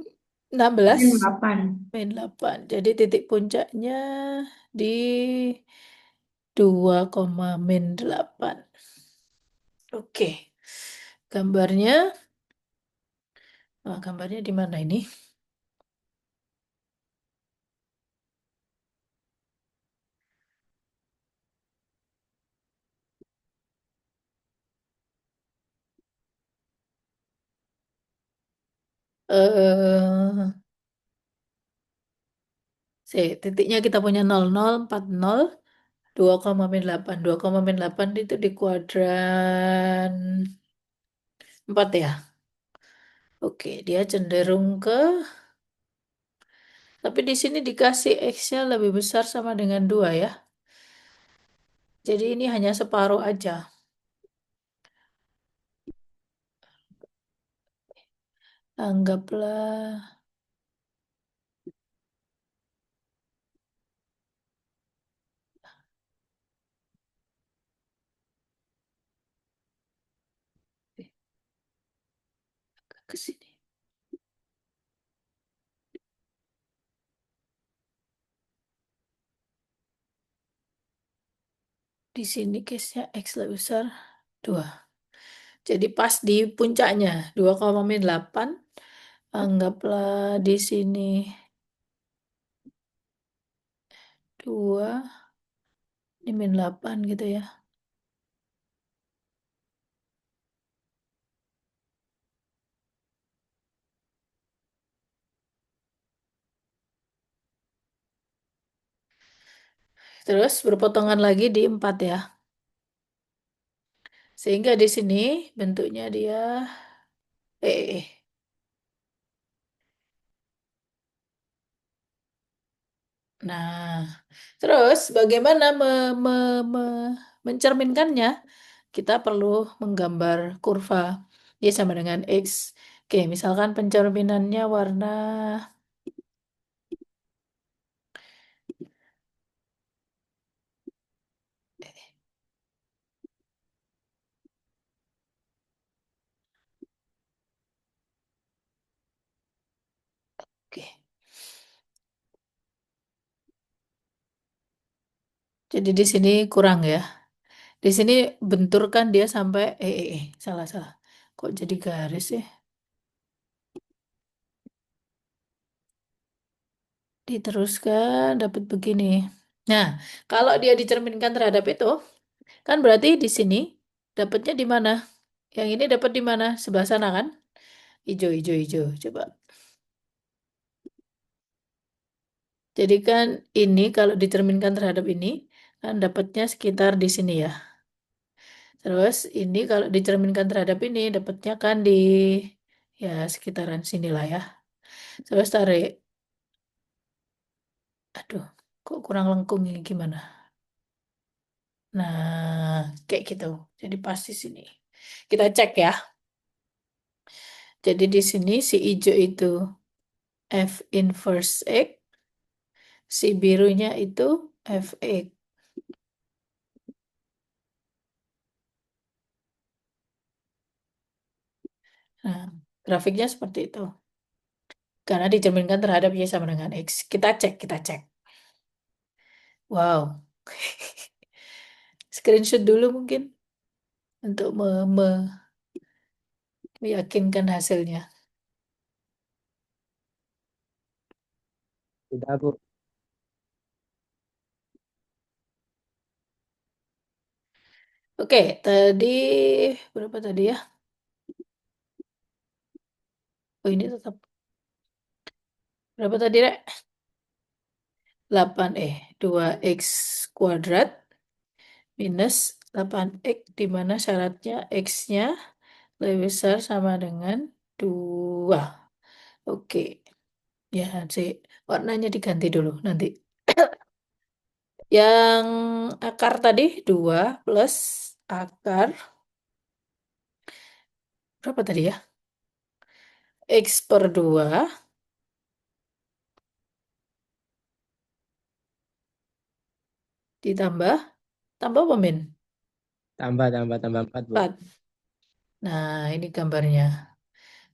8. Min 8. Jadi titik puncaknya di 2, min 8. Oke. Gambarnya Wah, gambarnya di mana ini? Eh, titiknya kita punya 00, 40, 2,8. 2,8 itu di kuadran 4 ya. Oke, dia cenderung ke, tapi di sini dikasih X-nya lebih besar sama dengan 2 ya. Jadi ini hanya separuh aja. Anggaplah ke sini. Di sini case-nya X lebih besar 2. Jadi pas di puncaknya 2,8. Anggaplah di sini 2, ini min 8 gitu ya. Terus berpotongan lagi di 4 ya. Sehingga di sini bentuknya dia eh. Nah, terus bagaimana mencerminkannya? Kita perlu menggambar kurva. Dia sama dengan X. Oke, misalkan pencerminannya warna oke. Jadi di sini kurang ya. Di sini benturkan dia sampai salah salah. Kok jadi garis ya? Diteruskan dapat begini. Nah, kalau dia dicerminkan terhadap itu, kan berarti di sini dapatnya di mana? Yang ini dapat di mana? Sebelah sana kan? Hijau, hijau, hijau. Coba. Jadi kan ini kalau dicerminkan terhadap ini, kan dapatnya sekitar di sini ya. Terus ini kalau dicerminkan terhadap ini, dapatnya kan di ya sekitaran sinilah ya. Terus tarik. Aduh, kok kurang lengkung ini gimana? Nah, kayak gitu. Jadi pasti sini. Kita cek ya. Jadi di sini si hijau itu F inverse X, si birunya itu Fx. Nah, grafiknya seperti itu. Karena dicerminkan terhadap Y sama dengan X. Kita cek, kita cek. Wow. Screenshot dulu mungkin untuk meyakinkan hasilnya. Udah Bu. Oke, tadi berapa tadi ya? Oh, ini tetap berapa tadi, Rek? 2x kuadrat minus 8x di mana syaratnya x-nya lebih besar sama dengan 2. Oke. Ya, sih. Warnanya diganti dulu nanti. Yang akar tadi 2 plus akar berapa tadi ya? X per 2 ditambah, tambah apa, Min? Tambah, tambah, tambah 4 Bu. 4. Nah, ini gambarnya.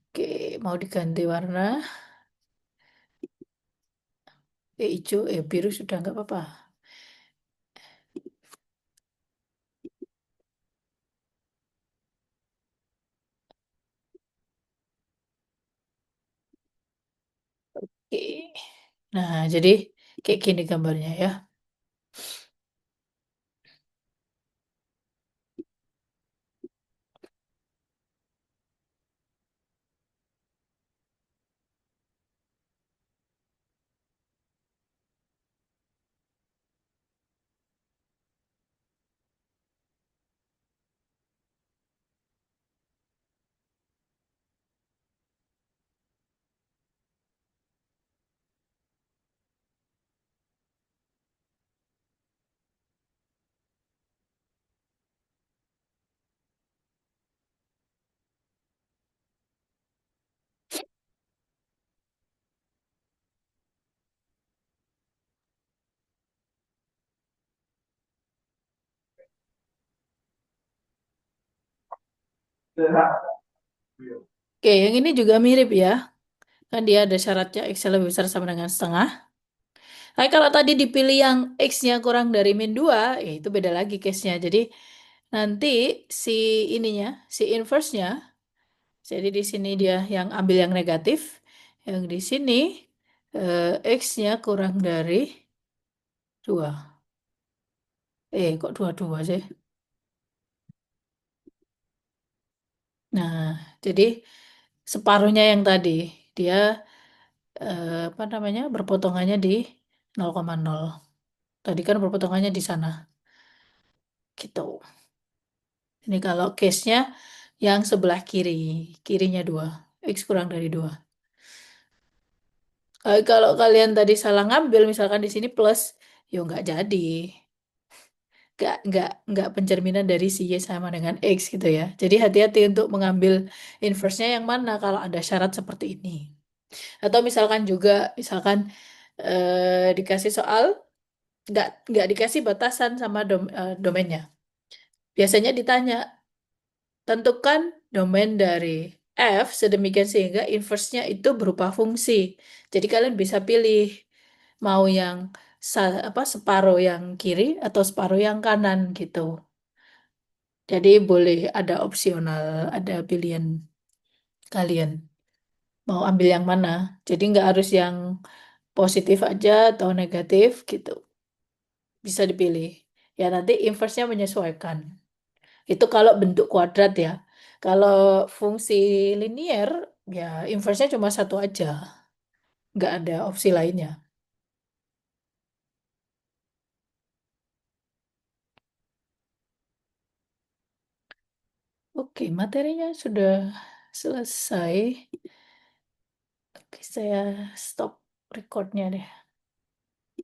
Oke, mau diganti warna. Hijau, biru sudah nggak apa-apa. Oke. Nah, jadi kayak gini gambarnya ya. Oke, yang ini juga mirip ya. Kan dia ada syaratnya X lebih besar sama dengan setengah. Nah, kalau tadi dipilih yang X-nya kurang dari min 2, ya itu beda lagi case-nya. Jadi nanti si ininya, si inverse-nya, jadi di sini dia yang ambil yang negatif, yang di sini X-nya kurang dari 2. Kok 22 sih? Nah, jadi separuhnya yang tadi, dia apa namanya, berpotongannya di 0,0. Tadi kan berpotongannya di sana. Gitu. Ini kalau case-nya yang sebelah kiri, kirinya 2. X kurang dari 2. Kalau kalian tadi salah ngambil, misalkan di sini plus, ya nggak jadi. Nggak pencerminan dari si Y sama dengan X gitu ya. Jadi hati-hati untuk mengambil inverse-nya yang mana kalau ada syarat seperti ini. Atau misalkan juga, misalkan dikasih soal, nggak dikasih batasan sama domainnya. Biasanya ditanya, tentukan domain dari F sedemikian sehingga inverse-nya itu berupa fungsi. Jadi kalian bisa pilih mau yang separuh yang kiri atau separuh yang kanan gitu. Jadi boleh ada opsional, ada pilihan kalian mau ambil yang mana. Jadi nggak harus yang positif aja atau negatif gitu. Bisa dipilih. Ya nanti inverse-nya menyesuaikan. Itu kalau bentuk kuadrat ya. Kalau fungsi linier, ya inverse-nya cuma satu aja. Nggak ada opsi lainnya. Oke, materinya sudah selesai. Oke, saya stop recordnya deh.